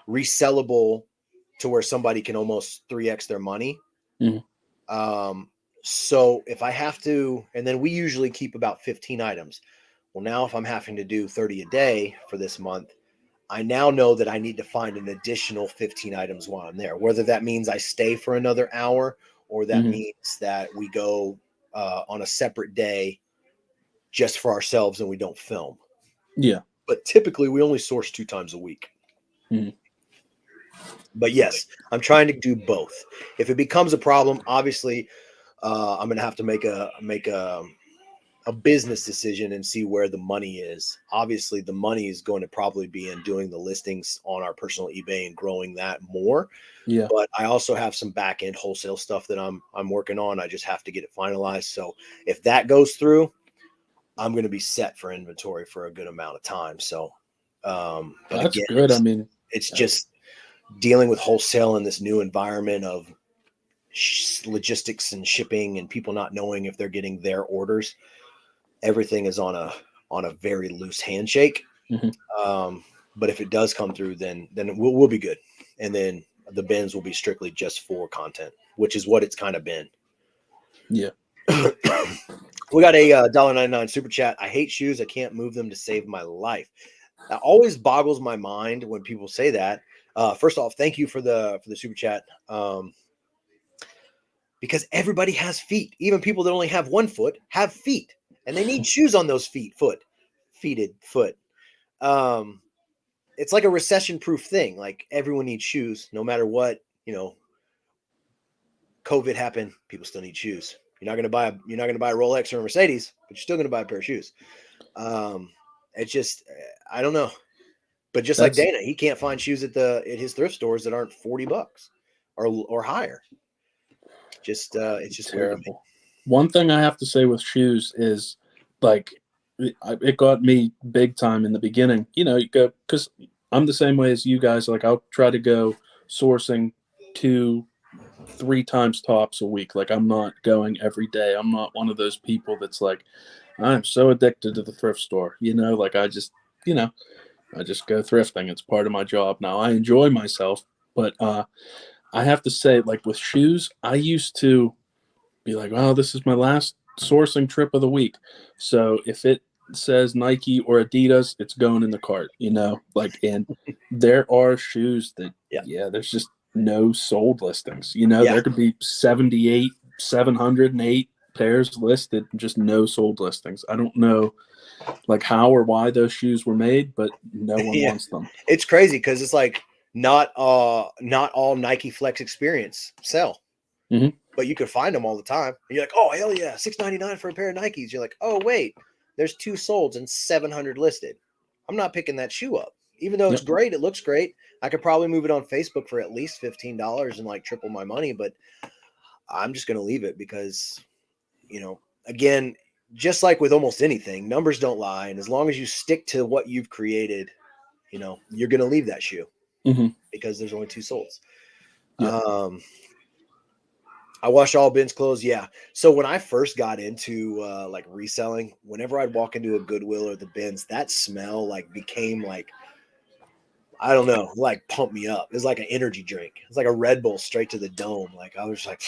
resellable to where somebody can almost 3x their money. So if I have to, and then we usually keep about 15 items. Well, now if I'm having to do 30 a day for this month, I now know that I need to find an additional 15 items while I'm there, whether that means I stay for another hour or that means that we go on a separate day just for ourselves and we don't film. Yeah. But typically we only source 2 times a week. But yes, I'm trying to do both. If it becomes a problem, obviously I'm going to have to make a business decision and see where the money is. Obviously, the money is going to probably be in doing the listings on our personal eBay and growing that more. Yeah. But I also have some back end wholesale stuff that I'm working on. I just have to get it finalized. So if that goes through, I'm going to be set for inventory for a good amount of time. So, but that's again, good. I mean, it's just dealing with wholesale in this new environment of logistics and shipping and people not knowing if they're getting their orders. Everything is on a very loose handshake. But if it does come through, then we'll be good. And then the bins will be strictly just for content, which is what it's kind of been. Yeah. We got a $1.99 super chat. I hate shoes. I can't move them to save my life. That always boggles my mind when people say that. First off, thank you for the super chat. Because everybody has feet. Even people that only have 1 foot have feet, and they need shoes on those feet. It's like a recession-proof thing. Like everyone needs shoes, no matter what. You know, COVID happened. People still need shoes. You're not going to buy a Rolex or a Mercedes, but you're still going to buy a pair of shoes. It's just, I don't know. But just like Dana, he can't find shoes at his thrift stores that aren't $40 or higher. It's just terrible. One thing I have to say with shoes is, like, it got me big time in the beginning. You know, you go, because I'm the same way as you guys. Like, I'll try to go sourcing 2-3 times tops a week. Like, I'm not going every day. I'm not one of those people that's like, I'm so addicted to the thrift store. You know, like I just go thrifting. It's part of my job now. I enjoy myself, but I have to say, like with shoes, I used to be like, oh, this is my last sourcing trip of the week. So if it says Nike or Adidas, it's going in the cart, you know, like, and there are shoes that, there's just no sold listings, you know, there could be 708 pairs listed, just no sold listings. I don't know like how or why those shoes were made, but no one wants them. It's crazy because it's like not all Nike Flex Experience sell. Mm-hmm. But you could find them all the time. And you're like, oh, hell yeah, $6.99 for a pair of Nikes. You're like, oh, wait, there's 2 sold and 700 listed. I'm not picking that shoe up. Even though it's great, it looks great. I could probably move it on Facebook for at least $15 and like triple my money, but I'm just going to leave it because, again, just like with almost anything, numbers don't lie. And as long as you stick to what you've created, you're going to leave that shoe because there's only 2 solds. I wash all bins closed. Yeah. So when I first got into like reselling, whenever I'd walk into a Goodwill or the bins, that smell like became like, I don't know, like pump me up. It's like an energy drink. It's like a Red Bull straight to the dome. Like I was like,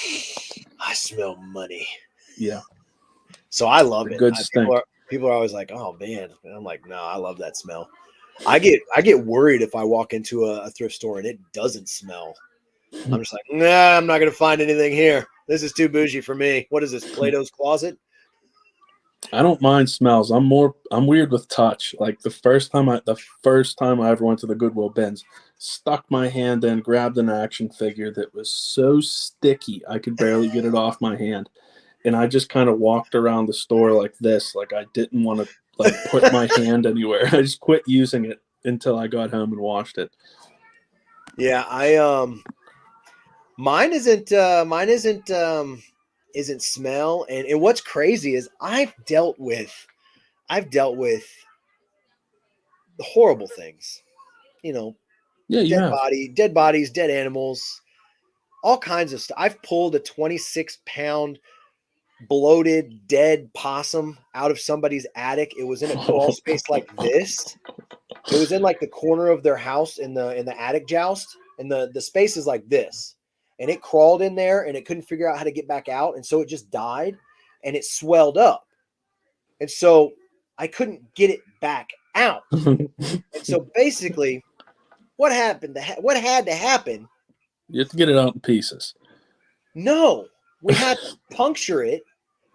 I smell money. Yeah. So I love it. Good stink. People are always like, oh man. And I'm like, no, I love that smell. I get worried if I walk into a thrift store and it doesn't smell. I'm just like, nah, I'm not going to find anything here. This is too bougie for me. What is this, Plato's Closet? I don't mind smells. I'm weird with touch. Like the first time I ever went to the Goodwill bins, stuck my hand in, grabbed an action figure that was so sticky I could barely get it off my hand. And I just kind of walked around the store like this, like I didn't want to like put my hand anywhere. I just quit using it until I got home and washed it. Yeah, mine isn't smell, and what's crazy is I've dealt with horrible things, dead bodies, dead animals, all kinds of stuff. I've pulled a 26-pound bloated dead possum out of somebody's attic. It was in a crawl space like this. It was in like the corner of their house in the attic joust, and the space is like this. And it crawled in there and it couldn't figure out how to get back out. And so it just died and it swelled up. And so I couldn't get it back out. And so basically what had to happen? You have to get it out in pieces. No, we had to puncture it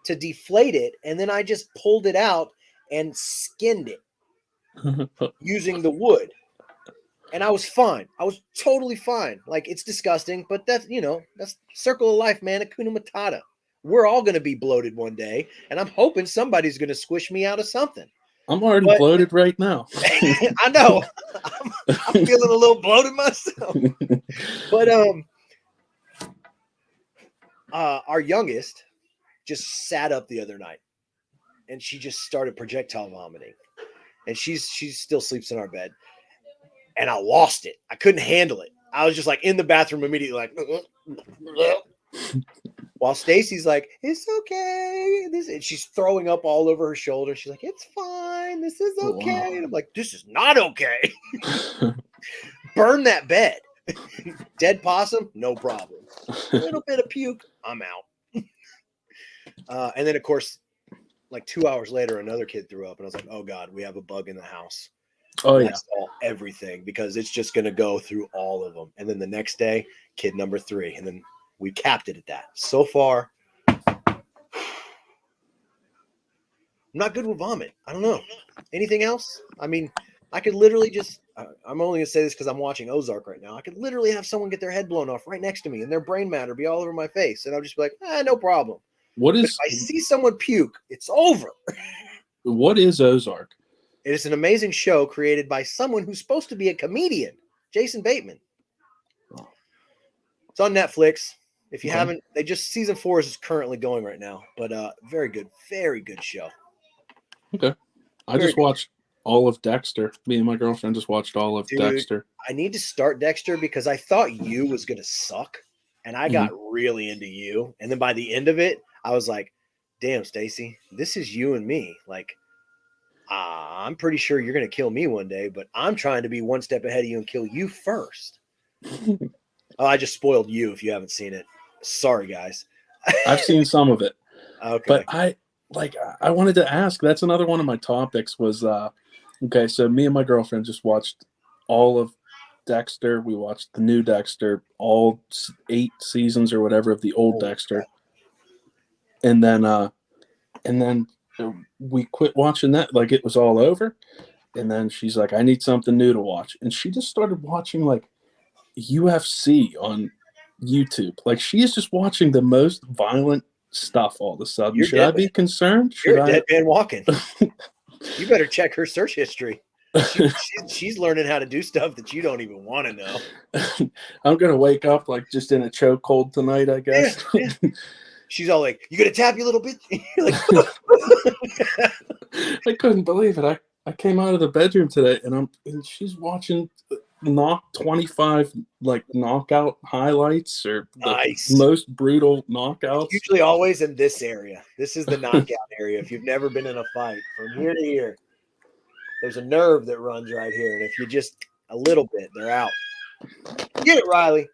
to deflate it. And then I just pulled it out and skinned it using the wood. And I was fine. I was totally fine. Like, it's disgusting, but that's circle of life, man. Hakuna Matata. We're all going to be bloated one day, and I'm hoping somebody's going to squish me out of something. I'm already bloated right now. I know. I'm feeling a little bloated myself. But our youngest just sat up the other night, and she just started projectile vomiting. And she still sleeps in our bed. And I lost it. I couldn't handle it. I was just like in the bathroom immediately, like, while Stacy's like, it's okay. And she's throwing up all over her shoulder. She's like, it's fine. This is okay. Wow. And I'm like, this is not okay. Burn that bed. Dead possum, no problem. A little bit of puke, I'm out. And then, of course, like 2 hours later, another kid threw up. And I was like, oh, God, we have a bug in the house. Oh, yeah. Everything, because it's just going to go through all of them. And then the next day, kid number 3. And then we capped it at that. So far, I'm not good with vomit. I don't know. Anything else? I mean, I could literally just, I'm only going to say this because I'm watching Ozark right now. I could literally have someone get their head blown off right next to me and their brain matter be all over my face. And I'll just be like, no problem. But if I see someone puke, it's over. What is Ozark? It is an amazing show created by someone who's supposed to be a comedian, Jason Bateman. It's on Netflix. If you haven't, season 4 is currently going right now, but very good show. Okay. I just watched all of Dexter. Me and my girlfriend just watched all of Dexter. I need to start Dexter because I thought You was going to suck, and I got really into You. And then by the end of it, I was like, damn, Stacy, this is you and me. Like, I'm pretty sure you're going to kill me one day, but I'm trying to be one step ahead of you and kill you first. I just spoiled You if you haven't seen it. Sorry, guys. I've seen some of it. Okay. But I wanted to ask, that's another one of my topics was, so me and my girlfriend just watched all of Dexter. We watched the new Dexter, all 8 seasons or whatever of the old Dexter. And then we quit watching that, like it was all over. And then she's like, I need something new to watch. And she just started watching like UFC on YouTube. Like, she is just watching the most violent stuff all of a sudden. Should I be concerned? You're a dead man walking. You better check her search history. She's learning how to do stuff that you don't even want to know. I'm gonna wake up like just in a chokehold tonight, I guess. Yeah. She's all like, "You gonna tap, you little bitch?" You're like, I couldn't believe it. I came out of the bedroom today, and she's watching 25 like knockout highlights or the most brutal knockouts. It's usually always in this area. This is the knockout area. If you've never been in a fight, from here to here, there's a nerve that runs right here, and if you just a little bit, they're out. Get it, Riley.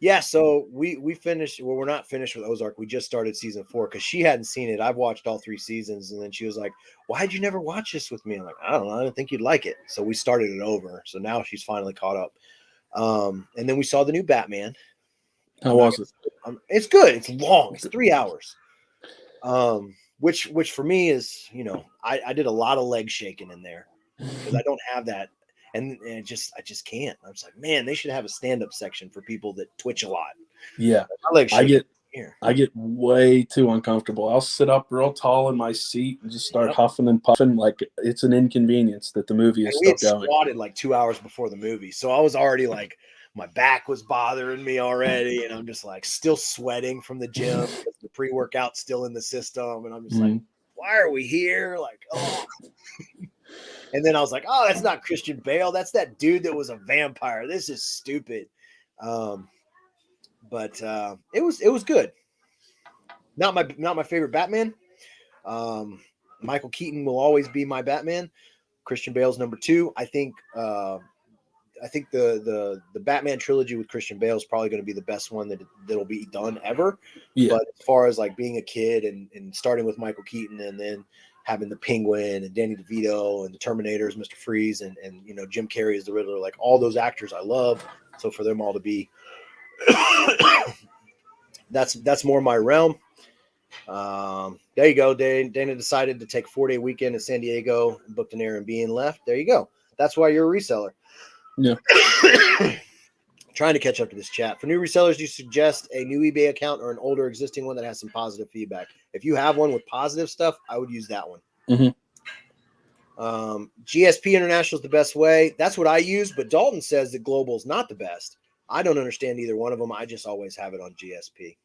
Yeah, so we finished. Well, we're not finished with Ozark. We just started season 4 because she hadn't seen it. I've watched all 3 seasons, and then she was like, "Why'd you never watch this with me?" I'm like, "I don't know. I didn't think you'd like it." So we started it over. So now she's finally caught up. And then we saw the new Batman. How was it? It's good. It's long. It's 3 hours. Which for me is, I did a lot of leg shaking in there because I don't have that. And I just can't. I was like, man, they should have a stand-up section for people that twitch a lot. Yeah. I get way too uncomfortable. I'll sit up real tall in my seat and just start huffing and puffing like it's an inconvenience that the movie is still going. We squatted like 2 hours before the movie. So I was already like, my back was bothering me already. And I'm just like still sweating from the gym because the pre-workout's still in the system. And I'm just like, why are we here? Like, oh. And then I was like, oh, that's not Christian Bale. That's that dude that was a vampire. This is stupid. But it was good. Not my favorite Batman. Michael Keaton will always be my Batman. Christian Bale's number 2. I think the Batman trilogy with Christian Bale is probably going to be the best one that'll be done ever. Yeah. But as far as like being a kid and starting with Michael Keaton and then having the Penguin and Danny DeVito and the Terminators, Mr. Freeze, and Jim Carrey as the Riddler, like all those actors I love. So for them all to be that's more my realm. There you go. Dana decided to take a 4-day weekend in San Diego and booked an Airbnb and left. There you go. That's why you're a reseller. Yeah. Trying to catch up to this chat. For new resellers, do you suggest a new eBay account or an older existing one that has some positive feedback? If you have one with positive stuff, I would use that one. GSP International is the best way. That's what I use, but Dalton says that global is not the best. I don't understand either one of them. I just always have it on GSP.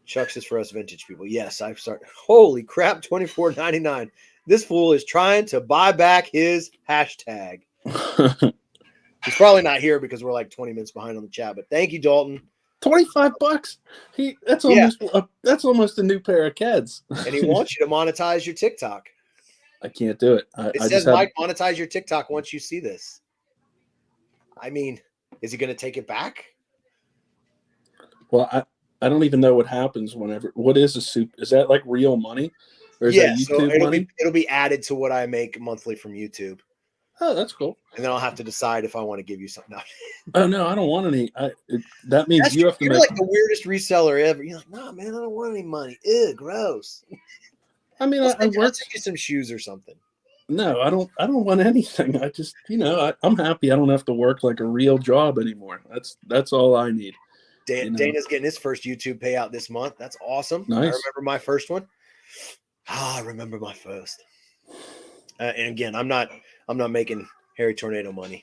Chucks is for us vintage people. Yes, I've started. Holy crap, $24.99. This fool is trying to buy back his hashtag. He's probably not here because we're like 20 minutes behind on the chat, but thank you, Dalton. $25. That's almost a new pair of Keds. And he wants you to monetize your TikTok. I can't do it. It says, Mike, monetize your TikTok once you see this. I mean, is he going to take it back? Well, I don't even know what happens whenever. What is a soup? Is that like real money? Or is that YouTube money? It'll be added to what I make monthly from YouTube. Oh, that's cool. And then I'll have to decide if I want to give you something. Oh no, I don't want any. That means you have to. You're like the weirdest reseller ever. You're like, no, man, I don't want any money. Ew, gross. I mean, I work. I'll take you some shoes or something. No, I don't want anything. I just, I'm happy. I don't have to work like a real job anymore. That's all I need. Dana's getting his first YouTube payout this month. That's awesome. Nice. I remember my first one. I remember my first. And again, I'm not making Harry Tornado money.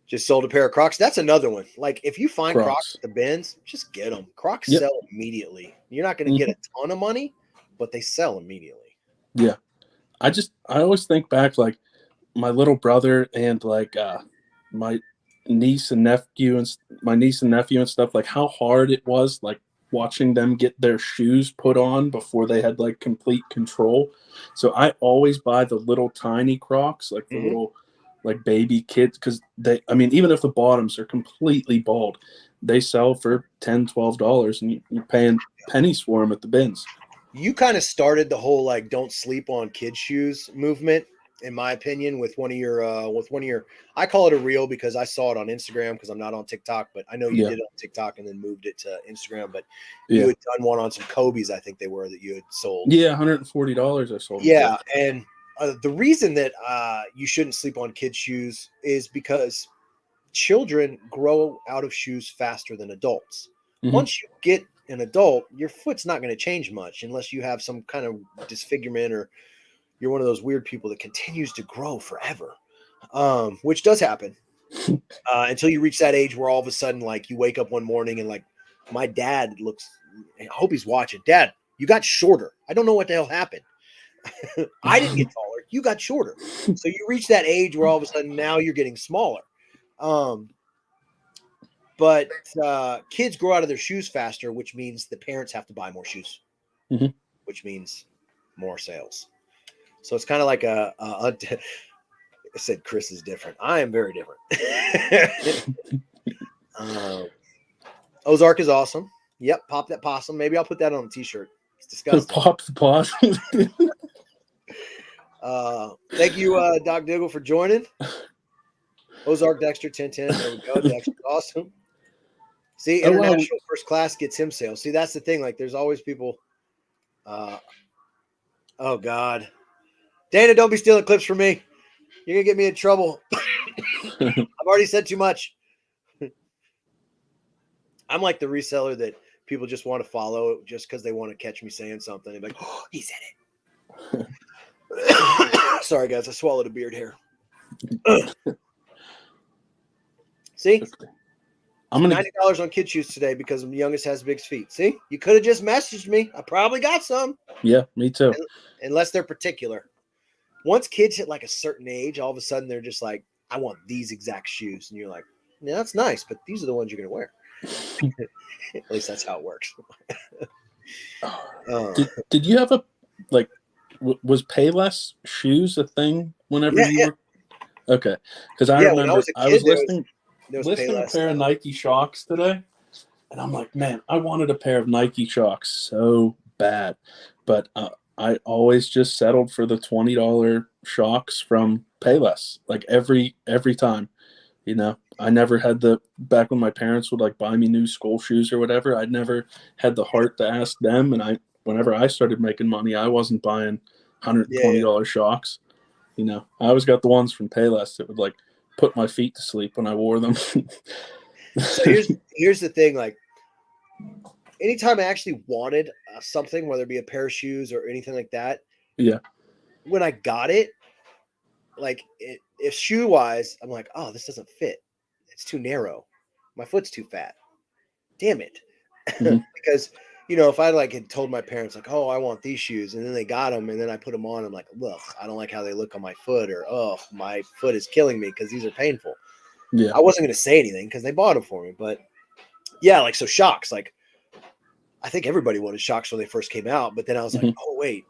Just sold a pair of Crocs. That's another one. Like if you find Crocs at the bins, just get them. Crocs sell immediately. You're not going to get a ton of money, but they sell immediately. Yeah. I always think back like my little brother and like my niece and nephew and stuff, like how hard it was like watching them get their shoes put on before they had like complete control. So I always buy the little tiny Crocs, like the little like baby kids, because even if the bottoms are completely bald, they sell for $10-$12 and you're paying pennies for them at the bins. You kind of started the whole like don't sleep on kids shoes movement, in my opinion, with one of your I call it a reel because I saw it on Instagram because I'm not on TikTok, but I know you did it on TikTok and then moved it to Instagram. But you had done one on some Kobe's, I think they were, that you had sold. Yeah, $140 I sold. Yeah, and the reason that you shouldn't sleep on kids' shoes is because children grow out of shoes faster than adults. Mm-hmm. Once you get an adult, your foot's not going to change much unless you have some kind of disfigurement or you're one of those weird people that continues to grow forever, which does happen until you reach that age where all of a sudden, like, you wake up one morning and, like, my dad looks, I hope he's watching. Dad, you got shorter. I don't know what the hell happened. I didn't get taller. You got shorter. So you reach that age where all of a sudden now you're getting smaller. But kids grow out of their shoes faster, which means the parents have to buy more shoes, mm-hmm. which means more sales. So it's kind of like I said Chris is different. I am very different. Ozark is awesome. Yep, pop that possum. Maybe I'll put that on a t-shirt. It's disgusting. Pop the possum. Thank you, Doc Diggle, for joining. Ozark Dexter 1010. There we go. Dexter, awesome. See, international first class gets him sales. See, that's the thing. Like, there's always people. Oh God, Dana, don't be stealing clips from me. You're gonna get me in trouble. I've already said too much. I'm like the reseller that people just want to follow just because they want to catch me saying something. They're like, oh, he said it. Sorry, guys. I swallowed a beard hair. See? I'm gonna $90 on kid shoes today because the youngest has big feet. See? You could have just messaged me. I probably got some. Yeah, me too. Unless they're particular. Once kids hit like a certain age, all of a sudden they're just like, I want these exact shoes. And you're like, yeah, that's nice, but these are the ones you're going to wear. At least that's how it works. Did you have was Payless shoes a thing whenever you were? Okay. Because I remember I was listing a pair of Nike Shox today. And I'm like, man, I wanted a pair of Nike Shox so bad. But I always just settled for the $20 Shox from Payless, like every time. You know, I never had back when my parents would like buy me new school shoes or whatever, I'd never had the heart to ask them. And whenever I started making money, I wasn't buying $120 Shox. You know, I always got the ones from Payless that would like put my feet to sleep when I wore them. So here's the thing, like, anytime I actually wanted something, whether it be a pair of shoes or anything like that, when I got it, like, if shoe wise, I'm like, oh, this doesn't fit. It's too narrow. My foot's too fat. Damn it. Mm-hmm. Because, you know, if I had told my parents like, oh, I want these shoes, and then they got them, and then I put them on, I'm like, ugh, I don't like how they look on my foot, or oh, my foot is killing me because these are painful. Yeah, I wasn't going to say anything because they bought them for me, but yeah, like, so Shox, like, I think everybody wanted Shox when they first came out, but then I was like, oh wait,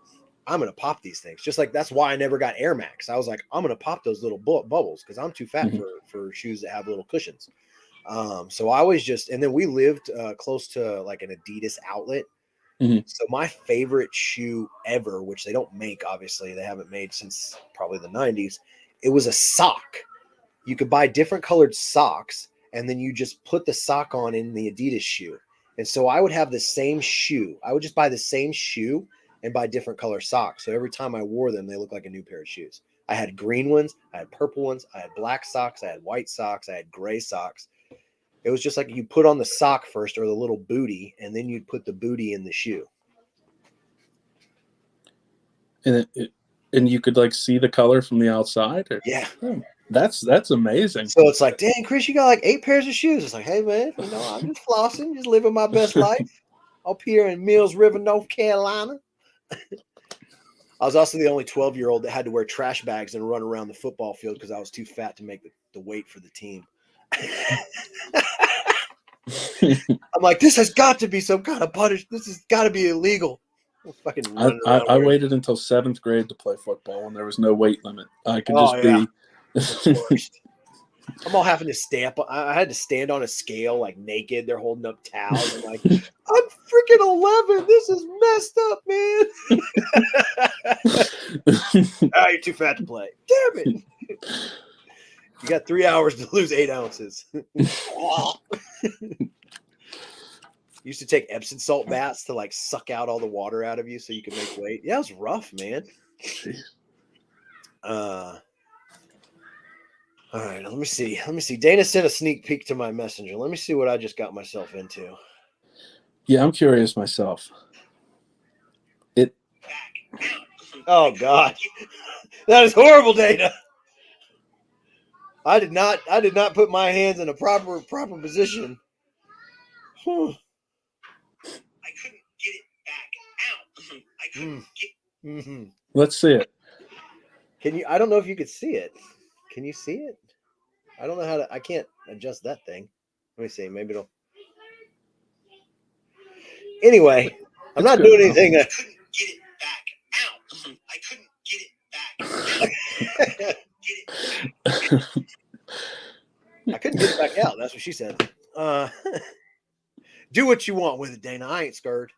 I'm going to pop these things. Just like, that's why I never got Air Max. I was like, I'm going to pop those little bubbles because I'm too fat for shoes that have little cushions. So I always and then we lived close to like an Adidas outlet. So my favorite shoe ever, which they don't make, obviously, they haven't made since probably the 90s. It was a sock. You could buy different colored socks, and then you just put the sock on in the Adidas shoe. And so I would have the same shoe. I would just buy the same shoe and buy different color socks. So every time I wore them, they looked like a new pair of shoes. I had green ones, I had purple ones, I had black socks, I had white socks, I had gray socks. It was just like you put on the sock first, or the little booty, and then you'd put the booty in the shoe. And you could like see the color from the outside? Yeah. That's amazing. So it's like, dang, Chris, you got like 8 pairs of shoes. It's like, hey, man, you know, I'm just flossing, just living my best life up here in Mills River, North Carolina. I was also the only 12-year-old that had to wear trash bags and run around the football field because I was too fat to make the weight for the team. I'm like, this has got to be some kind of punishment. This has got to be illegal. I waited until 7th grade to play football when there was no weight limit. I could be. I'm all having to stand. I had to stand on a scale like naked. They're holding up towels. I'm like, I'm freaking 11. This is messed up, man. You're too fat to play. Damn it. You got 3 hours to lose 8 ounces. Used to take Epsom salt baths to like suck out all the water out of you so you could make weight. Yeah, it was rough, man. All right, let me see. Dana sent a sneak peek to my messenger. Let me see what I just got myself into. Yeah, I'm curious myself. Oh God, that is horrible, Dana. I did not put my hands in a proper position. I couldn't get it back out. I couldn't get. Mm-hmm. Let's see it. Can you? I don't know if you could see it. Can you see it? I don't know how to. I can't adjust that thing. Let me see. Maybe it'll. Anyway, I'm not doing anything. I couldn't get it back out. I couldn't get it back. I couldn't get it back out. That's what she said. Do what you want with it, Dana. I ain't scared.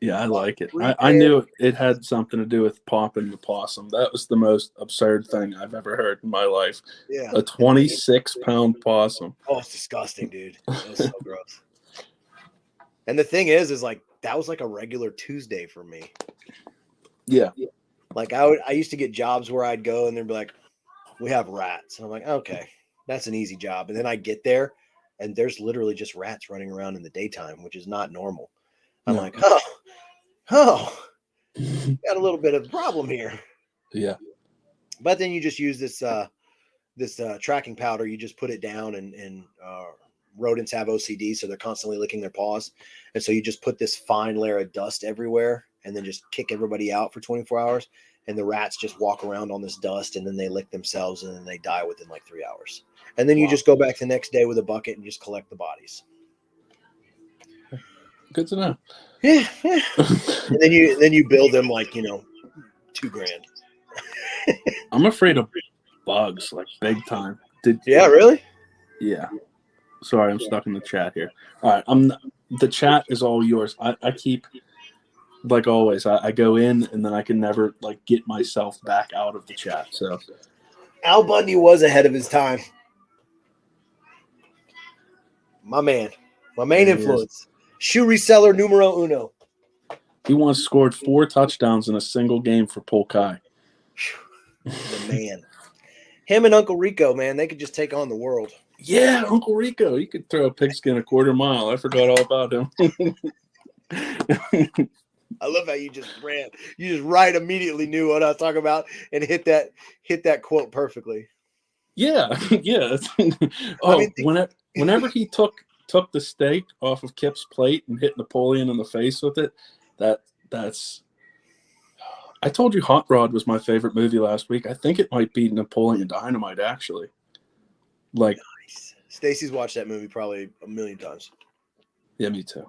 Yeah, I like it. I knew it had something to do with popping the possum. That was the most absurd thing I've ever heard in my life. Yeah. A 26-pound possum. Oh, it's disgusting, dude. It was so gross. And the thing is like that was like a regular Tuesday for me. Yeah. Like I used to get jobs where I'd go and they'd be like, we have rats. And I'm like, okay, that's an easy job. And then I get there and there's literally just rats running around in the daytime, which is not normal. I'm like, got a little bit of a problem here. Yeah. But then you just use this tracking powder. You just put it down and rodents have OCD, so they're constantly licking their paws. And so you just put this fine layer of dust everywhere and then just kick everybody out for 24 hours. And the rats just walk around on this dust and then they lick themselves and then they die within like 3 hours. And then you just go back the next day with a bucket and just collect the bodies. Good to know. Yeah. And then you build them like, $2,000. I'm afraid of bugs, like big time. Yeah, really? Yeah. Sorry, I'm stuck in the chat here. All right, the chat is all yours. I keep, like always, I go in and then I can never like get myself back out of the chat. So Al Bundy was ahead of his time. My main influence. Shoe reseller numero uno. He once scored 4 touchdowns in a single game for Polkai. The man. Him and Uncle Rico, man, they could just take on the world. Yeah, Uncle Rico. He could throw a pigskin a quarter mile. I forgot all about him. I love how you just ran. You just immediately knew what I was talking about and hit that quote perfectly. Yeah, yeah. Whenever he took the steak off of Kip's plate and hit Napoleon in the face with it, that's. I told you Hot Rod was my favorite movie last week. I think it might be Napoleon Dynamite, actually. Like, nice. Stacy's watched that movie probably a million times. Yeah, me too.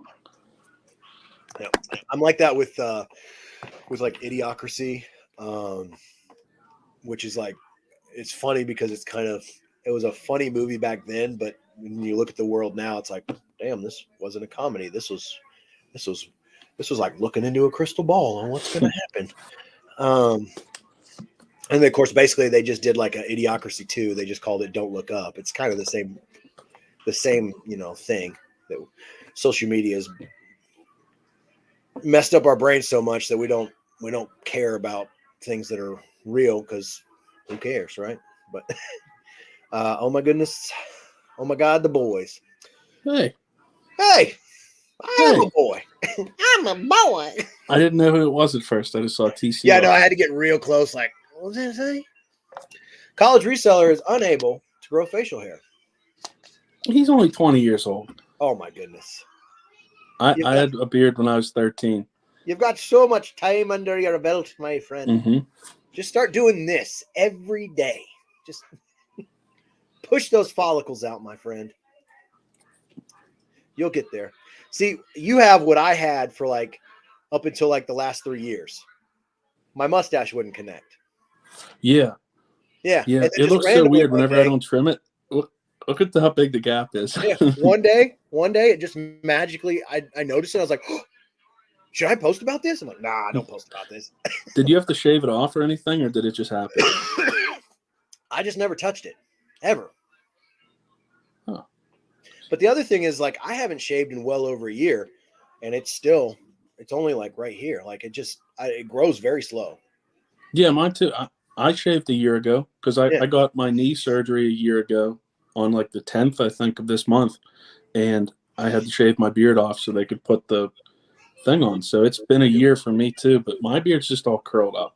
Yeah, I'm like that with like Idiocracy, which is like, it's funny because it was a funny movie back then, but when you look at the world now, it's like, damn, this wasn't a comedy. This was like looking into a crystal ball on what's going to happen. And then, of course, basically they just did like an Idiocracy 2. They just called it Don't Look Up. It's kind of the same thing. That social media has messed up our brains so much that we don't care about things that are real, because who cares, right? But oh my goodness, oh my God, the boys. Hey, I'm a boy. I'm a boy. I didn't know who it was at first. I just saw TC. Yeah, no, I had to get real close. Like, what was that say? College reseller is unable to grow facial hair. He's only 20 years old. Oh my goodness. I had a beard when I was 13. You've got so much time under your belt, my friend. Mm-hmm. Just start doing this every day. Just push those follicles out, my friend. You'll get there. See, you have what I had for like up until like the last 3 years. My mustache wouldn't connect. Yeah. Yeah. It looks so weird whenever I don't trim it. Look at how big the gap is. Yeah. One day, it just magically, I noticed it. I was like, oh, should I post about this? I'm like, nah, don't post about this. Did you have to shave it off or anything, or did it just happen? I just never touched it, ever. Huh. But the other thing is, like, I haven't shaved in well over a year, and it's only like right here. Like, it grows very slow. Yeah, mine too. I shaved a year ago because I got my knee surgery a year ago on like the 10th, I think, of this month. And I had to shave my beard off so they could put the thing on. So it's been a year for me too, but my beard's just all curled up.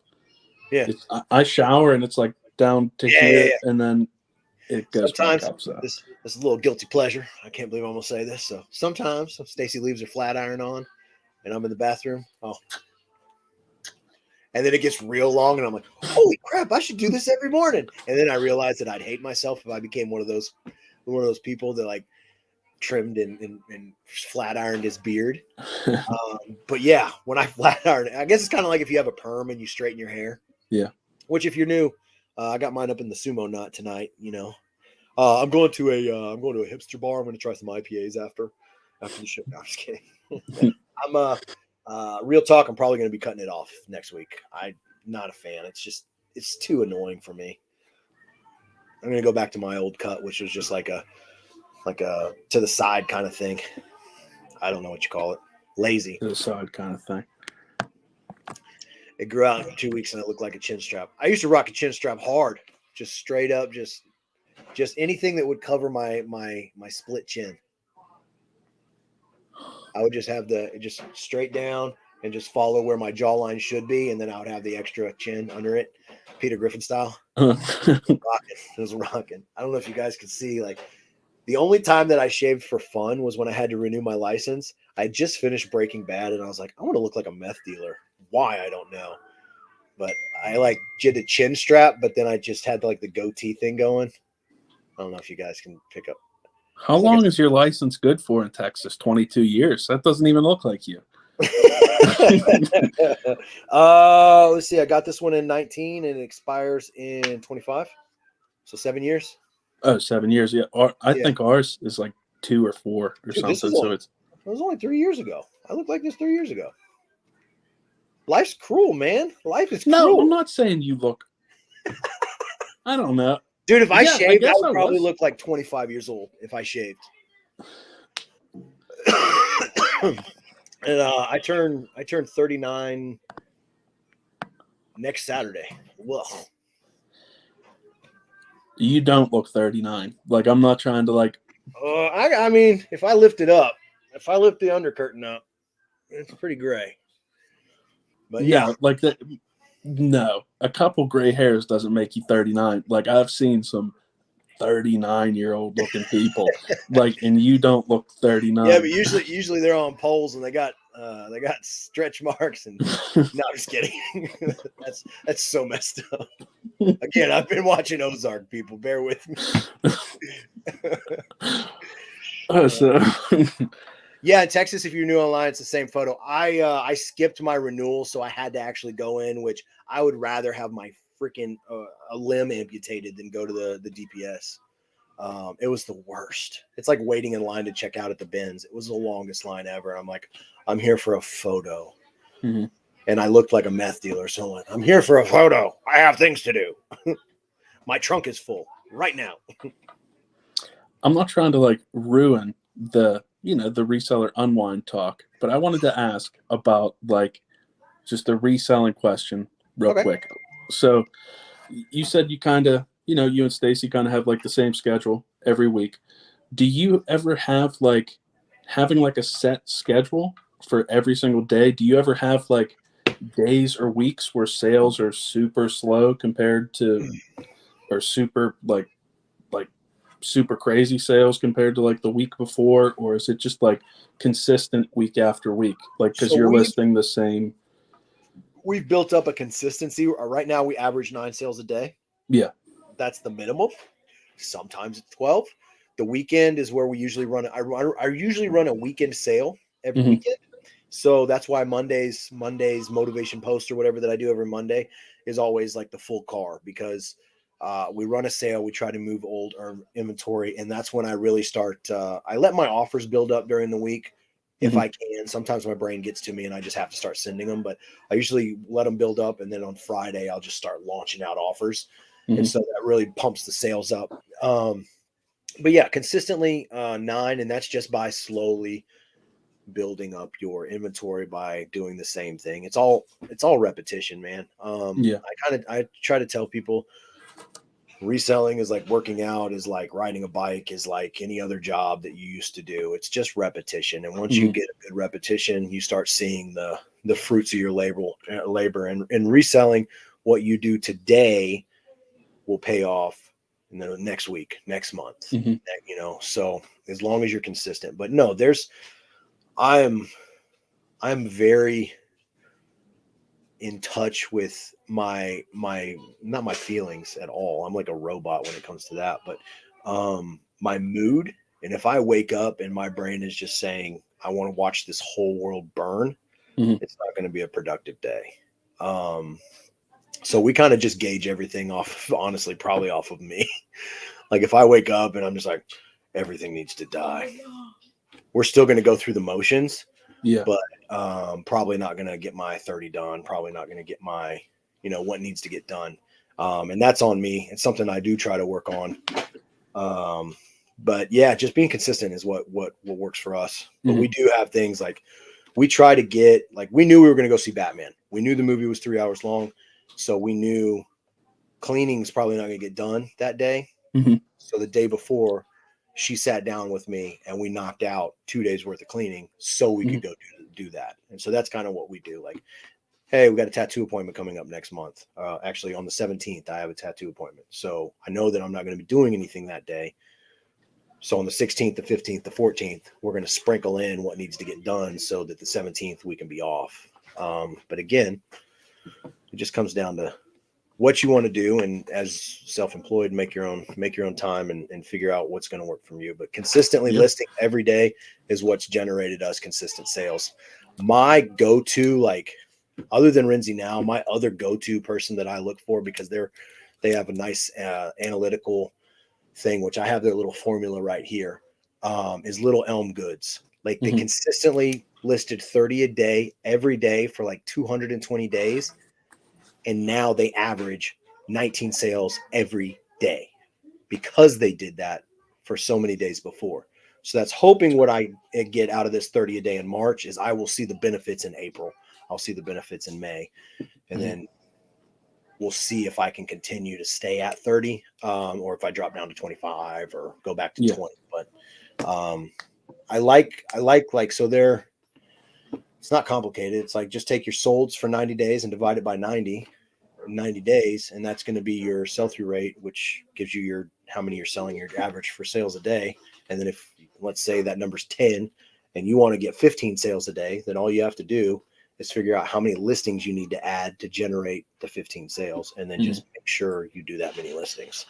Yeah. I shower and it's like down to here and then it goes sometimes back up. So this is a little guilty pleasure. I can't believe I'm gonna say this. So sometimes Stacy leaves her flat iron on and I'm in the bathroom. Oh. And then it gets real long, and I'm like, "Holy crap! I should do this every morning." And then I realized that I'd hate myself if I became one of those people that like trimmed and flat ironed his beard. But yeah, when I flat iron, I guess it's kind of like if you have a perm and you straighten your hair. Yeah. Which, if you're new, I got mine up in the sumo knot tonight. You know, I'm going to a hipster bar. I'm going to try some IPAs after the show. No, I'm just kidding. Real talk, I'm probably going to be cutting it off next week. I'm not a fan. It's too annoying for me. I'm going to go back to my old cut, which was just like a to the side kind of thing. I don't know what you call it. Lazy. To the side kind of thing. It grew out in 2 weeks and it looked like a chin strap. I used to rock a chin strap hard, just straight up, just anything that would cover my split chin. I would just have just straight down and just follow where my jawline should be, and then I would have the extra chin under it, Peter Griffin style. It was rocking. I don't know if you guys could see, like, the only time that I shaved for fun was when I had to renew my license. I had just finished Breaking Bad, and I was like, I want to look like a meth dealer. Why? I don't know. But I like did a chin strap, but then I just had like the goatee thing going. I don't know if you guys can pick up. How long is your license good for in Texas? 22 years. That doesn't even look like you. Let's see. I got this one in 19 and it expires in 25. So 7 years. Oh, 7 years. Yeah. I think ours is like 2 or 4 or something. It was only 3 years ago. I looked like this 3 years ago. Life's cruel, man. Life is cruel. No, I'm not saying you look. I don't know. Dude, if I shaved, I would probably look like 25 years old if I shaved. And I turn 39 next Saturday. Well, you don't look 39. Like, I'm not trying to like. I mean, if I lift it up, if I lift the undercurtain up, it's pretty gray. But yeah, like that. No, a couple gray hairs doesn't make you 39. Like, I've seen some 39-year-old looking people, like, and you don't look 39. Yeah, but usually they're on poles and they got stretch marks and no, I'm just kidding. that's so messed up. Again, I've been watching Ozark, people. Bear with me. Yeah, in Texas, if you're new online, it's the same photo. I skipped my renewal, so I had to actually go in, which I would rather have my freaking a limb amputated than go to the DPS. It was the worst. It's like waiting in line to check out at the bins. It was the longest line ever. I'm like, I'm here for a photo. Mm-hmm. And I looked like a meth dealer. So I'm like, I'm here for a photo. I have things to do. My trunk is full right now. I'm not trying to like ruin the reseller unwind talk, but I wanted to ask about like just a reselling question real quick. So you said you kind of, you and Stacy kind of have like the same schedule every week. Do you ever have like having like a set schedule for every single day? Do you ever have like days or weeks where sales are super slow compared to, or super like super crazy sales compared to like the week before? Or is it just like consistent week after week? Like, because you're listing the same. We've built up a consistency. Right now we average 9 sales a day. Yeah. That's the minimum. Sometimes it's 12. The weekend is where we usually run. I usually run a weekend sale every weekend. So that's why Monday's motivation post or whatever that I do every Monday is always like the full car, because we run a sale. We try to move old or inventory. And that's when I really start. I let my offers build up during the week if I can. Sometimes my brain gets to me and I just have to start sending them. But I usually let them build up. And then on Friday, I'll just start launching out offers. And so that really pumps the sales up. But yeah, consistently 9. And that's just by slowly building up your inventory by doing the same thing. It's all repetition, man. I try to tell people reselling is like working out, is like riding a bike, is like any other job that you used to do. It's just repetition. And once you get a good repetition, you start seeing the fruits of your labor and reselling. What you do today will pay off in the next week, next month, so as long as you're consistent. But no, I'm very in touch with my not my feelings at all. I'm like a robot when it comes to that, but my mood. And if I wake up and my brain is just saying, I want to watch this whole world burn, it's not going to be a productive day. So we kind of just gauge everything off, honestly, probably off of me. Like if I wake up and I'm just like, everything needs to die, we're still going to go through the motions. Yeah. But probably not going to get my 30 done. Probably not going to get my, what needs to get done. And that's on me. It's something I do try to work on. But yeah, just being consistent is what works for us. But we do have things like we try to get, like, we knew we were going to go see Batman. We knew the movie was 3 hours long. So we knew cleaning's probably not going to get done that day. So the day before, she sat down with me and we knocked out 2 days worth of cleaning so we could go do that. And so that's kind of what we do. Like, hey, we got a tattoo appointment coming up next month. Actually, on the 17th, I have a tattoo appointment. So I know that I'm not going to be doing anything that day. So on the 16th, the 15th, the 14th, we're going to sprinkle in what needs to get done so that the 17th we can be off. But again, it just comes down to what you want to do, and as self-employed, make your own time and figure out what's going to work from you. But consistently listing every day is what's generated us consistent sales. My go-to, like, other than Renzi now, my other go-to person that I look for, because they have a nice analytical thing, which I have their little formula right here, is Little Elm Goods. Like, they consistently listed 30 a day every day for like 220 days. And now they average 19 sales every day because they did that for so many days before. So that's hoping what I get out of this 30 a day in March is I will see the benefits in April. I'll see the benefits in May. And then we'll see if I can continue to stay at 30 or if I drop down to 25 or go back to 20. But I like, so it's not complicated. It's like, just take your solds for 90 days and divide it by 90 days. And that's going to be your sell-through rate, which gives you how many you're selling, your average for sales a day. And then if, let's say that number's 10 and you want to get 15 sales a day, then all you have to do is figure out how many listings you need to add to generate the 15 sales. And then just make sure you do that many listings.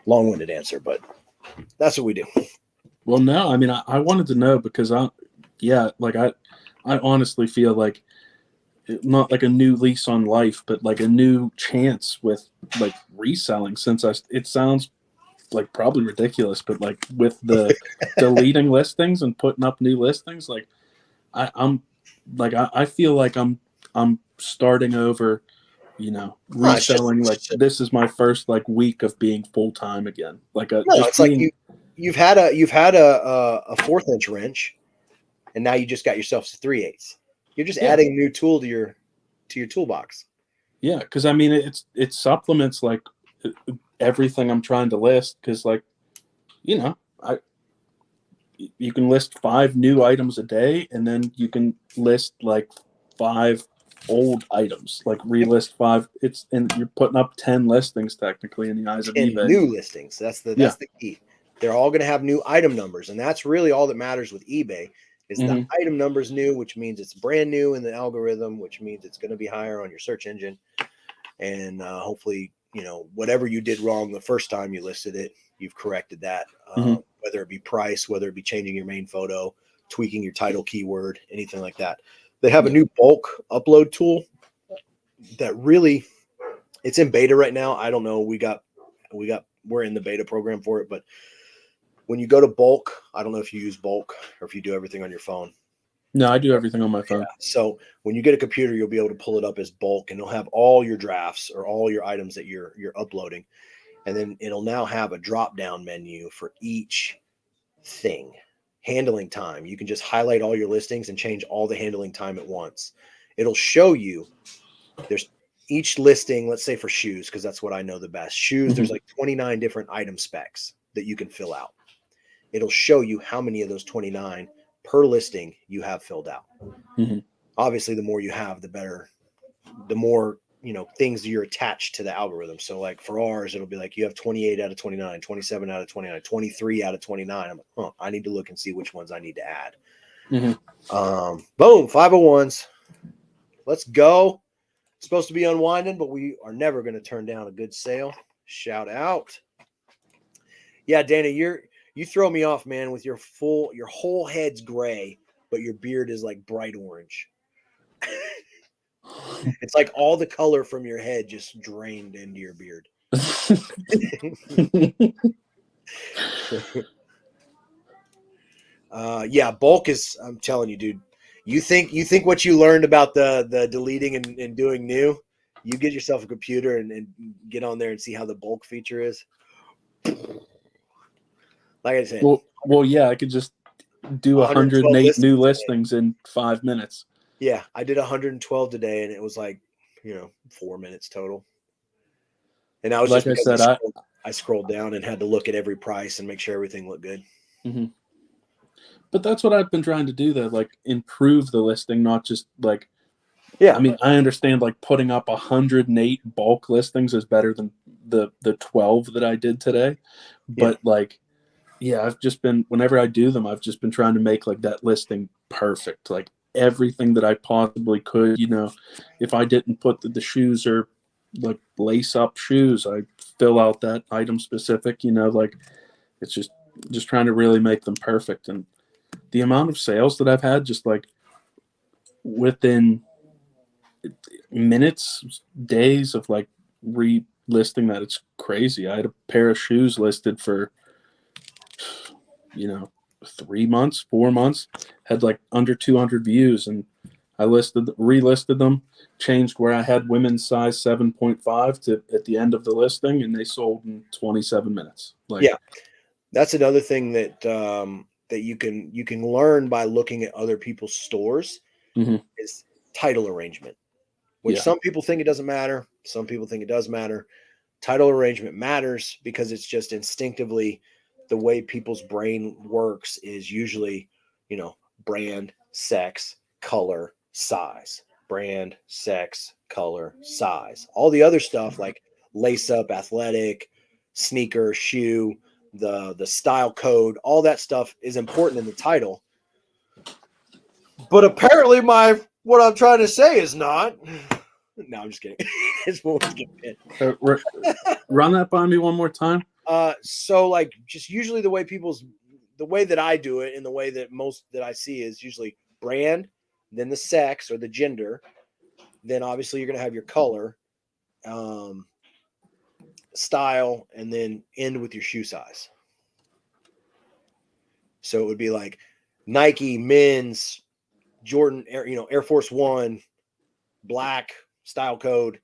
Long-winded answer, but that's what we do. Well, no, I mean, I wanted to know because I honestly feel like not like a new lease on life, but like a new chance with like reselling, since it sounds like probably ridiculous, but like with the deleting listings and putting up new listings, like I feel like I'm starting over, reselling. Like, this is my first like week of being full-time again. Like you've had a 1/4 inch wrench and now you just got yourself 3/8. You're just adding a new tool to your toolbox. Yeah, because I mean it supplements like everything I'm trying to list. Because like, you can list 5 new items a day, and then you can list like 5 old items, like relist 5. And you're putting up 10 listings technically in the eyes of eBay. New listings. That's the key. They're all going to have new item numbers, and that's really all that matters with eBay. Is the item numbers new, which means it's brand new in the algorithm, which means it's going to be higher on your search engine. And hopefully, whatever you did wrong the first time you listed it, you've corrected that, whether it be price, whether it be changing your main photo, tweaking your title keyword, anything like that. They have a new bulk upload tool that really, it's in beta right now. I don't know. We're in the beta program for it, but when you go to bulk, I don't know if you use bulk or if you do everything on your phone. No, I do everything on my phone. Yeah. So when you get a computer, you'll be able to pull it up as bulk, and it'll have all your drafts or all your items that you're uploading. And then it'll now have a drop-down menu for each thing. handling time. You can just highlight all your listings and change all the handling time at once. It'll show you there's each listing, let's say for shoes, because that's what I know the best. Shoes, there's like 29 different item specs that you can fill out. It'll show you how many of those 29 per listing you have filled out. Obviously, the more you have, the better, the more, things you're attached to the algorithm. So like for ours, it'll be like you have 28 out of 29, 27 out of 29, 23 out of 29. I'm like, I need to look and see which ones I need to add. Boom, 501s. Let's go. It's supposed to be unwinding, but we are never going to turn down a good sale. Shout out. Yeah, Dana, you throw me off, man, with your whole head's gray, but your beard is like bright orange. It's like all the color from your head just drained into your beard. Yeah, bulk is, I'm telling you, dude, you think what you learned about the deleting and doing new, you get yourself a computer and get on there and see how the bulk feature is. Like I said. Well, yeah, I could just do 108 new listings in 5 minutes. Yeah, I did 112 today, and it was like, 4 minutes total. And I was like just I said, I scrolled down and had to look at every price and make sure everything looked good. But that's what I've been trying to do, though, like improve the listing, not just like. Yeah, I mean, I understand like putting up 108 bulk listings is better than the 12 that I did today, but I've just been, whenever I do them, I've just been trying to make like that listing perfect, like everything that I possibly could. If I didn't put the shoes or like lace up shoes, I fill out that item specific. Like it's just trying to really make them perfect. And the amount of sales that I've had, just like within minutes, days of like relisting that, it's crazy. I had a pair of shoes listed for 3 months, 4 months, had like under 200 views, and I relisted them, changed where I had women's size 7.5 to at the end of the listing, and they sold in 27 minutes. That's another thing that that you can learn by looking at other people's stores is title arrangement, which some people think it doesn't matter. Some people think it does matter. Title arrangement matters because it's just instinctively the way people's brain works is usually, brand, sex, color, size. Brand, sex, color, size. All the other stuff like lace up, athletic, sneaker, shoe, the style code, all that stuff is important in the title. But apparently what I'm trying to say is not. No, I'm just kidding. Run that by me one more time. So like just usually the way that I do it and the way that most that I see is usually brand, then the sex or the gender, then obviously you're going to have your color, style, and then end with your shoe size. So it would be like Nike men's, Jordan Air Force One, black, style code,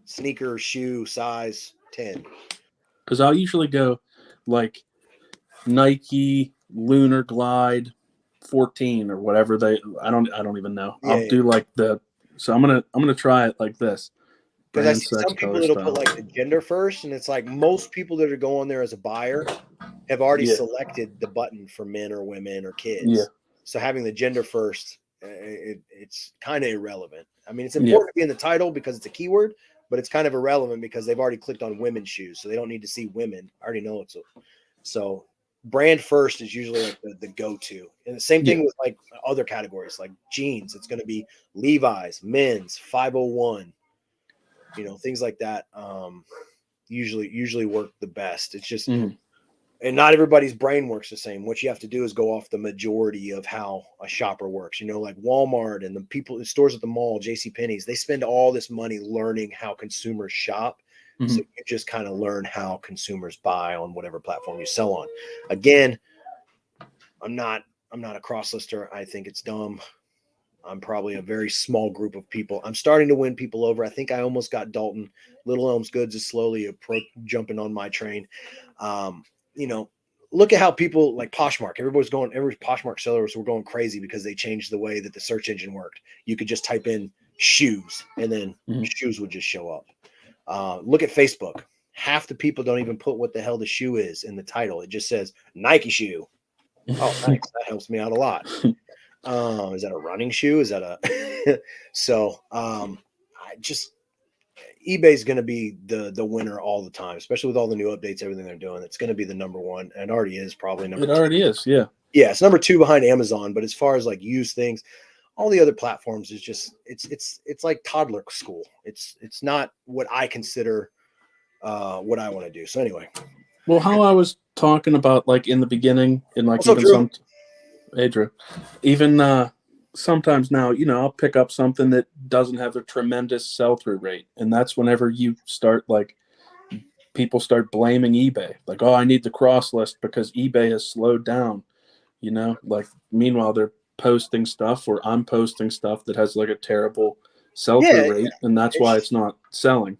sneaker, shoe size 10. Because I'll usually go like Nike Lunar Glide 14 or whatever I don't even know. I'll do like so I'm gonna try it like this. Because I see some people that'll put like the gender first, and it's like most people that are going there as a buyer have already selected the button for men or women or kids. Yeah. So having the gender first, it's kind of irrelevant. I mean, it's important to be in the title because it's a keyword, but it's kind of irrelevant because they've already clicked on women's shoes, so they don't need to see women. I already know so brand first is usually like the go-to. And the same thing with like other categories like jeans. It's going to be Levi's, men's, 501, things like that. Usually work the best. It's just, and not everybody's brain works the same. What you have to do is go off the majority of how a shopper works. Like Walmart and the stores at the mall, JCPenney's, they spend all this money learning how consumers shop. So you just kind of learn how consumers buy on whatever platform you sell on. Again, I'm not a cross lister. I think it's dumb. I'm probably a very small group of people. I'm starting to win people over. I think I almost got Dalton. Little Elms Goods is slowly jumping on my train. look at how people like Poshmark. Every Poshmark sellers were going crazy because they changed the way that the search engine worked. You could just type in shoes and then shoes would just show up. Look at Facebook. Half the people don't even put what the hell the shoe is in the title. It just says Nike shoe. Oh, thanks. That helps me out a lot. Is that a running shoe? Is that a eBay is going to be the winner all the time, especially with all the new updates, everything they're doing. It's going to be the number one, and it already is probably number two. It already is, yeah. Yeah, it's number two behind Amazon. But as far as like used things, all the other platforms is just it's like toddler school. It's not what I consider what I want to do. So anyway. Well, how I was talking about like in the beginning, and like also even Drew, even sometimes now, I'll pick up something that doesn't have a tremendous sell-through rate, and that's whenever you start like people start blaming eBay, like, oh, I need the cross list because eBay has slowed down. Like meanwhile they're posting stuff, or I'm posting stuff that has like a terrible sell-through rate, and that's why it's not selling.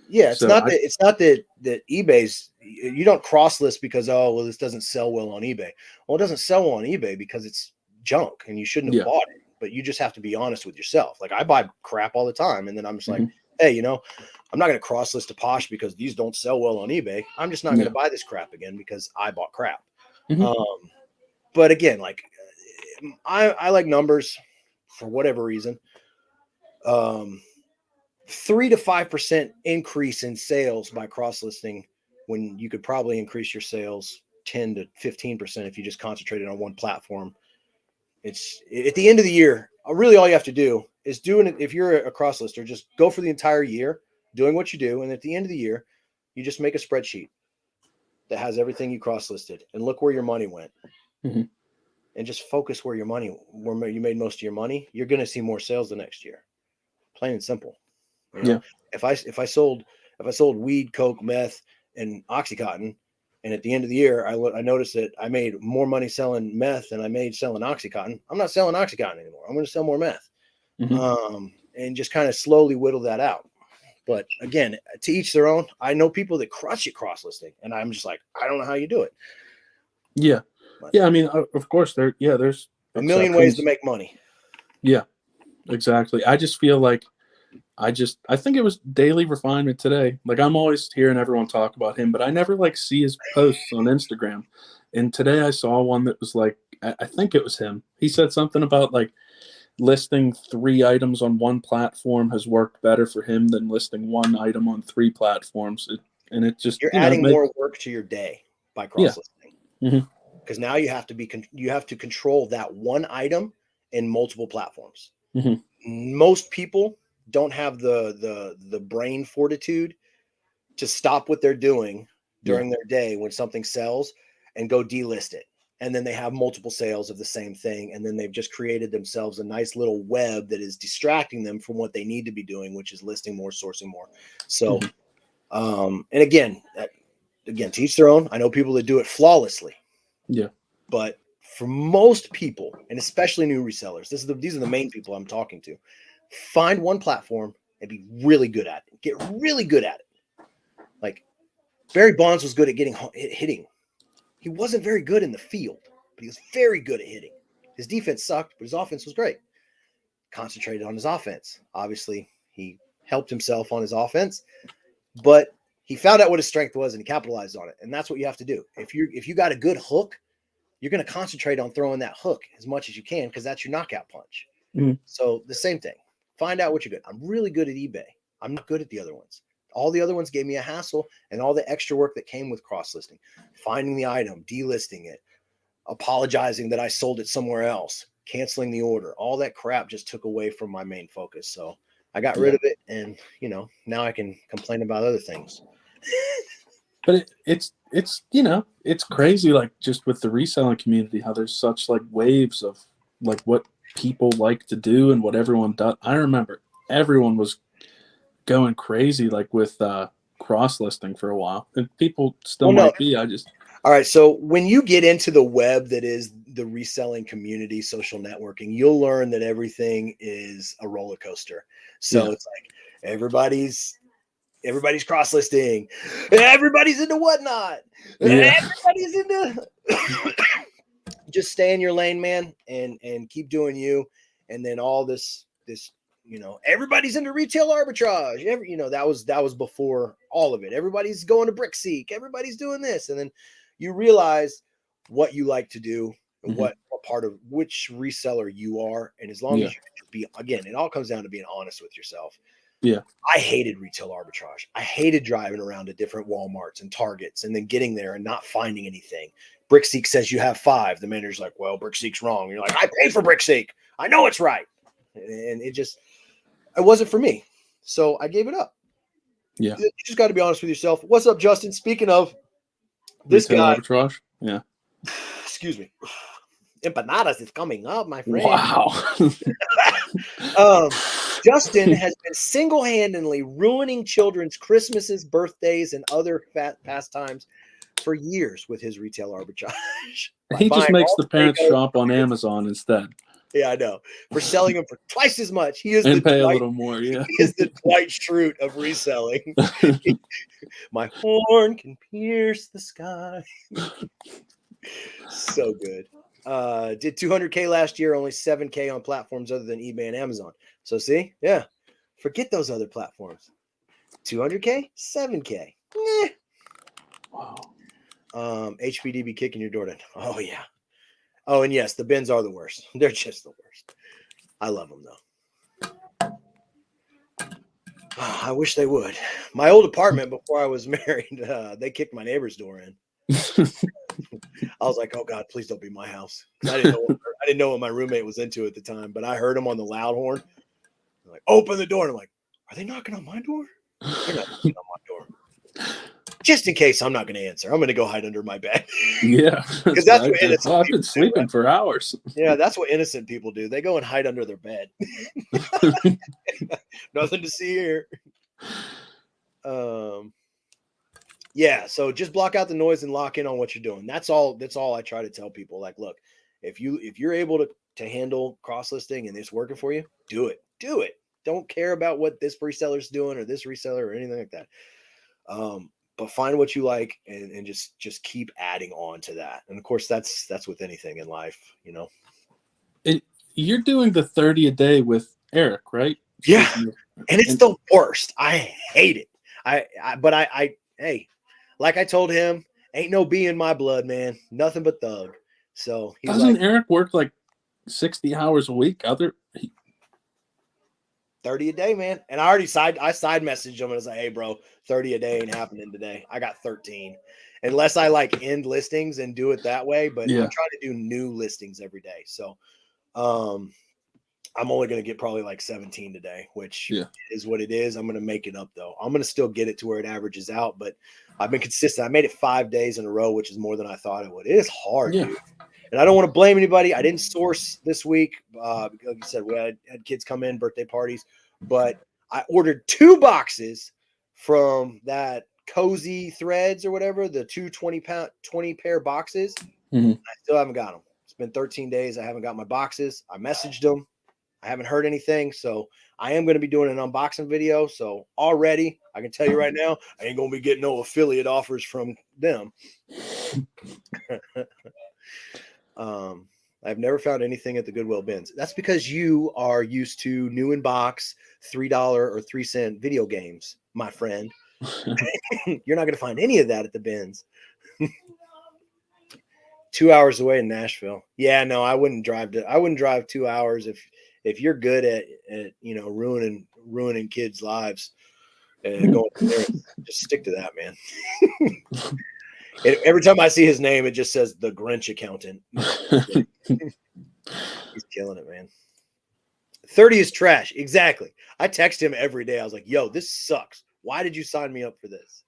Yeah, it's not that eBay's, you don't cross list because, oh, well, this doesn't sell well on eBay. Well, it doesn't sell well on eBay because it's junk and you shouldn't have bought it. But you just have to be honest with yourself. Like I buy crap all the time, and then I'm just like, hey, I'm not going to cross list a Posh because these don't sell well on eBay. I'm just not going to buy this crap again because I bought crap. But again, like I like numbers for whatever reason. 3 to 5% increase in sales by cross listing, when you could probably increase your sales 10 to 15% if you just concentrated on one platform. It's at the end of the year, really all you have to do is if you're a cross lister, just go for the entire year doing what you do. And at the end of the year, you just make a spreadsheet that has everything you cross listed and look where your money went. And just focus where you made most of your money. You're going to see more sales the next year. Plain and simple. If I sold weed, coke, meth, and Oxycontin, and at the end of the year I noticed that I made more money selling meth than I made selling Oxycontin, I'm not selling Oxycontin anymore. I'm going to sell more meth, and just kind of slowly whittle that out. But again, to each their own. I know people that crush it cross listing, and I'm just like, I don't know how you do it. Yeah, I mean, of course there's a million ways to make money. Yeah, exactly. I just feel like I think it was Daily Refinement today. Like I'm always hearing everyone talk about him, but I never like see his posts on Instagram. And today I saw one that was like, I think it was him. He said something about like listing 3 items on one platform has worked better for him than listing 1 item on 3 platforms. You're adding more work to your day by cross listing. Because now you have to control that 1 item in multiple platforms. Most people don't have the brain fortitude to stop what they're doing during their day when something sells and go delist it. And then they have multiple sales of the same thing. And then they've just created themselves a nice little web that is distracting them from what they need to be doing, which is listing more, sourcing more. So, and again, to each their own. I know people that do it flawlessly. Yeah. But for most people, and especially new resellers, these are the main people I'm talking to. Find one platform and be really good at it. Get really good at it. Like Barry Bonds was good at hitting. He wasn't very good in the field, but he was very good at hitting. His defense sucked, but his offense was great. Concentrated on his offense. Obviously, he helped himself on his offense, but he found out what his strength was and he capitalized on it. And that's what you have to do. If you got a good hook, you're going to concentrate on throwing that hook as much as you can because that's your knockout punch. So the same thing. Find out what you're good. I'm really good at eBay. I'm not good at the other ones. All the other ones gave me a hassle and all the extra work that came with cross-listing. Finding the item, delisting it, apologizing that I sold it somewhere else, canceling the order. All that crap just took away from my main focus. So I got rid of it, and now I can complain about other things. But it's crazy, like just with the reselling community, how there's such like waves of like what people like to do and what everyone does. I remember everyone was going crazy like with cross listing for a while, and people still might be. All right. So when you get into the web that is the reselling community, social networking, you'll learn that everything is a roller coaster. So it's like everybody's everybody's cross listing. Everybody's into whatnot. Yeah. Everybody's into just stay in your lane, man, and keep doing you. And then all this, everybody's into retail arbitrage. That was before all of it. Everybody's going to BrickSeek. Everybody's doing this. And then you realize what you like to do and what part of which reseller you are. And as long as you can be, again, it all comes down to being honest with yourself. Yeah. I hated retail arbitrage. I hated driving around to different Walmarts and Targets and then getting there and not finding anything. BrickSeek says you have 5. The manager's like, well, BrickSeek's wrong. You're like, I paid for BrickSeek. I know it's right. And it wasn't for me. So I gave it up. Yeah. You just got to be honest with yourself. What's up, Justin? Speaking of this retail guy. Arbitrage? Yeah. Excuse me. Empanadas is coming up, my friend. Wow. Justin has been single-handedly ruining children's Christmases, birthdays, and other pastimes for years with his retail arbitrage. He just makes the parents shop on Amazon instead. Yeah, I know. For selling them for twice as much. He is and pay a little more, yeah. He is the Dwight Schrute of reselling. My horn can pierce the sky. So good. Did 200K last year, only 7K on platforms other than eBay and Amazon. So see, yeah, forget those other platforms. 200K, 7K. Wow. HPD kicking your door down. Oh yeah. Oh, and yes, the bins are the worst. They're just the worst. I love them though. I wish they would. My old apartment before I was married, they kicked my neighbor's door in. I was like, oh God, please don't be my house. I didn't know what my roommate was into at the time, but I heard him on the loud horn. I'm like, open the door. And I'm like, are they knocking on my door? They're not knocking on my door. Just in case I'm not going to answer. I'm going to go hide under my bed. Yeah. Because that's what innocent I've been sleeping for hours. Yeah, that's what innocent people do. They go and hide under their bed. Nothing to see here. Yeah, so just block out the noise and lock in on what you're doing. That's all I try to tell people. Like, look, if you're able to handle cross listing and it's working for you, do it. Do it. Don't care about what this reseller's doing or this reseller or anything like that. But find what you like and just keep adding on to that. And of course, that's with anything in life, And you're doing the 30 a day with Eric, right? Yeah. And it's the worst. I hate it. But hey, like I told him, ain't no B in my blood, man. Nothing but thug. So he's doesn't Eric work like 60 hours a week? 30 a day, man. And I side messaged him and I was like, hey, bro, 30 a day ain't happening today. I got 13. Unless I like end listings and do it that way. But I'm trying to do new listings every day. So I'm only going to get probably like 17 today, which is what it is. I'm going to make it up, though. I'm going to still get it to where it averages out. But I've been consistent. I made it 5 days in a row, which is more than I thought it would. It is hard, dude. And I don't want to blame anybody. I didn't source this week. Like you said, we had kids come in, birthday parties. But I ordered 2 boxes from that Cozy Threads or whatever, the 20 pair boxes. Mm-hmm. I still haven't got them. It's been 13 days. I haven't got my boxes. I messaged them. I haven't heard anything. So I am going to be doing an unboxing video. So already, I can tell you right now, I ain't going to be getting no affiliate offers from them. I've never found anything at the Goodwill bins. That's because you are used to new in box, $3 or 3-cent video games, my friend. You're not going to find any of that at the bins. 2 hours away in Nashville. Yeah, no, I wouldn't drive 2 hours if you're good at ruining kids' lives and going there. Just stick to that, man. Every time I see his name, it just says the Grinch accountant. He's killing it, man. 30 is trash. Exactly. I text him every day. I was like, yo, this sucks. Why did you sign me up for this?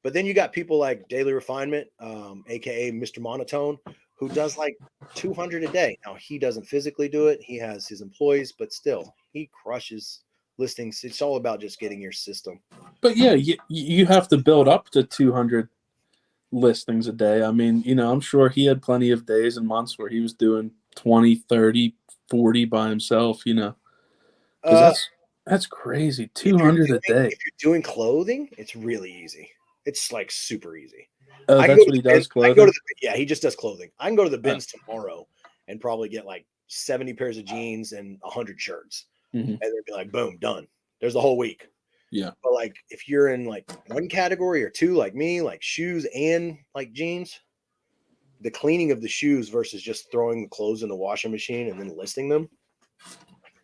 But then you got people like Daily Refinement, aka Mr. Monotone, who does like 200 a day. Now, he doesn't physically do it. He has his employees, but still, he crushes listings. It's all about just getting your system. But yeah, you have to build up to 200 listings a day. I mean, I'm sure he had plenty of days and months where he was doing 20, 30, 40 by himself, because That's crazy. 200 a day. If you're doing clothing, it's really easy. It's like super easy. Oh, that's what he does, clothing? Yeah, he just does clothing. I can go to the bins tomorrow and probably get like 70 pairs of jeans and 100 shirts. And they'd be like, boom, done. There's the whole week. Yeah. But like if you're in like one category or two, like me, like shoes and like jeans, the cleaning of the shoes versus just throwing the clothes in the washing machine and then listing them,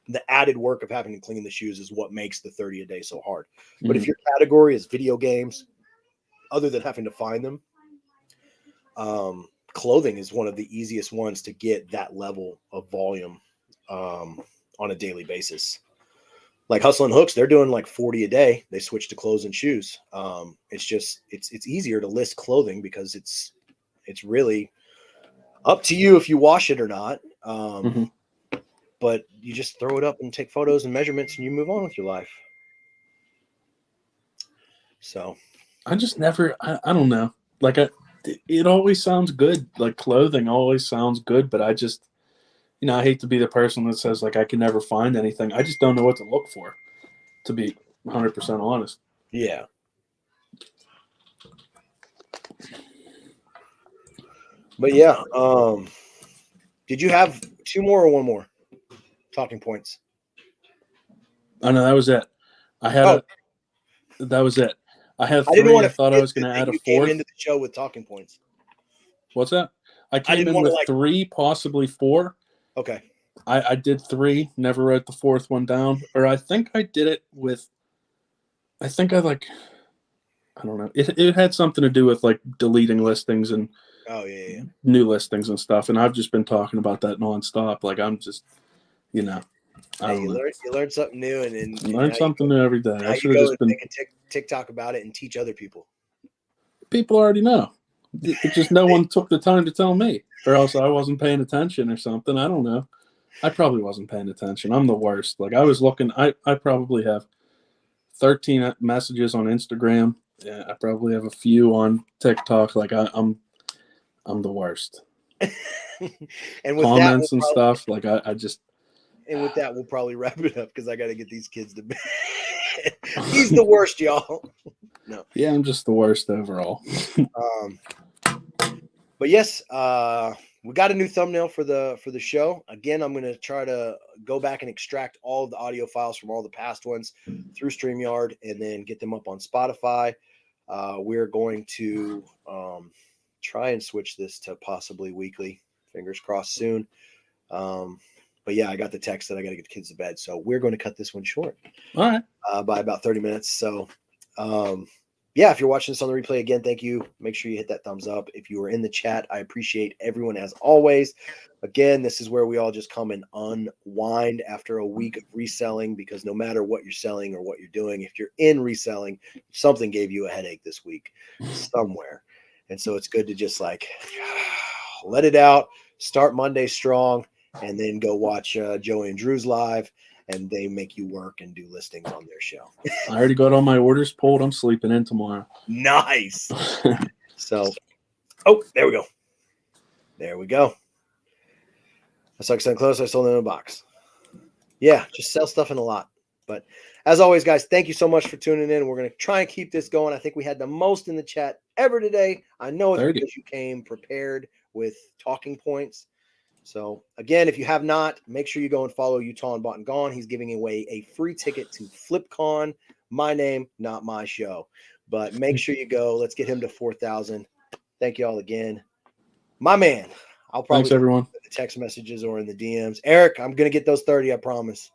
the added work of having to clean the shoes is what makes the 30 a day so hard. But if your category is video games, other than having to find them, clothing is one of the easiest ones to get that level of volume on a daily basis. Like Hustle and Hooks, they're doing like 40 a day. They switch to clothes and shoes. It's easier to list clothing because it's really up to you if you wash it or not. But you just throw it up and take photos and measurements and you move on with your life. So I just never, I don't know. Like it always sounds good. Like clothing always sounds good, but I just, I hate to be the person that says like, I can never find anything. I just don't know what to look for, to be 100% honest. Yeah. But yeah, did you have 2 more or 1 more talking points? Oh no, that was it. That was it. I had 3. I thought I was going to add a 4th. Came into the show with talking points. What's that? I came in with 3, possibly 4. Okay. I did 3, never wrote the 4th one down. Or I think I did it with, I don't know. It had something to do with like deleting listings and new listings and stuff. And I've just been talking about that nonstop. Like I'm just, you learn something new and learn something new every day. I should have just been make a TikTok about it and teach other people. People already know. It just no one took the time to tell me, or else I wasn't paying attention or something. I don't know. I probably wasn't paying attention. I'm the worst. Like I was looking. I probably have 13 messages on Instagram. Yeah, I probably have a few on TikTok. Like I'm the worst. And with comments and stuff. Like I just. And with that, we'll probably wrap it up because I got to get these kids to bed. He's the worst, y'all. No. Yeah, I'm just the worst overall. But yes, we got a new thumbnail for the show. Again, I'm going to try to go back and extract all of the audio files from all the past ones through StreamYard and then get them up on Spotify. We're going to try and switch this to possibly weekly. Fingers crossed soon. But yeah, I got the text that I got to get the kids to bed. So we're going to cut this one short. All right. By about 30 minutes. So yeah, if you're watching this on the replay again, thank you. Make sure you hit that thumbs up. If you are in the chat, I appreciate everyone as always. Again, this is where we all just come and unwind after a week of reselling, because no matter what you're selling or what you're doing, if you're in reselling, something gave you a headache this week somewhere. And so it's good to just like let it out, start Monday strong, and then go watch Joey and Drew's live, and they make you work and do listings on their show. I already got all my orders pulled. I'm sleeping in tomorrow. Nice. So, oh, there we go. There we go. I suck something close. I sold it in a box. Yeah, just sell stuff in a lot. But as always, guys, thank you so much for tuning in. We're going to try and keep this going. I think we had the most in the chat ever today. I know it's 30. because you came prepared with talking points. So, again, if you have not, make sure you go and follow Utah and Bought and Gone. He's giving away a free ticket to Flipcon. My name, not my show. But make sure you go. Let's get him to 4,000. Thank you all again. My man, I'll probably Thanks, everyone. in the text messages or in the DMs. Eric, I'm going to get those 30, I promise.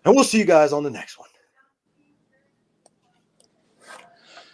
And we'll see you guys on the next one.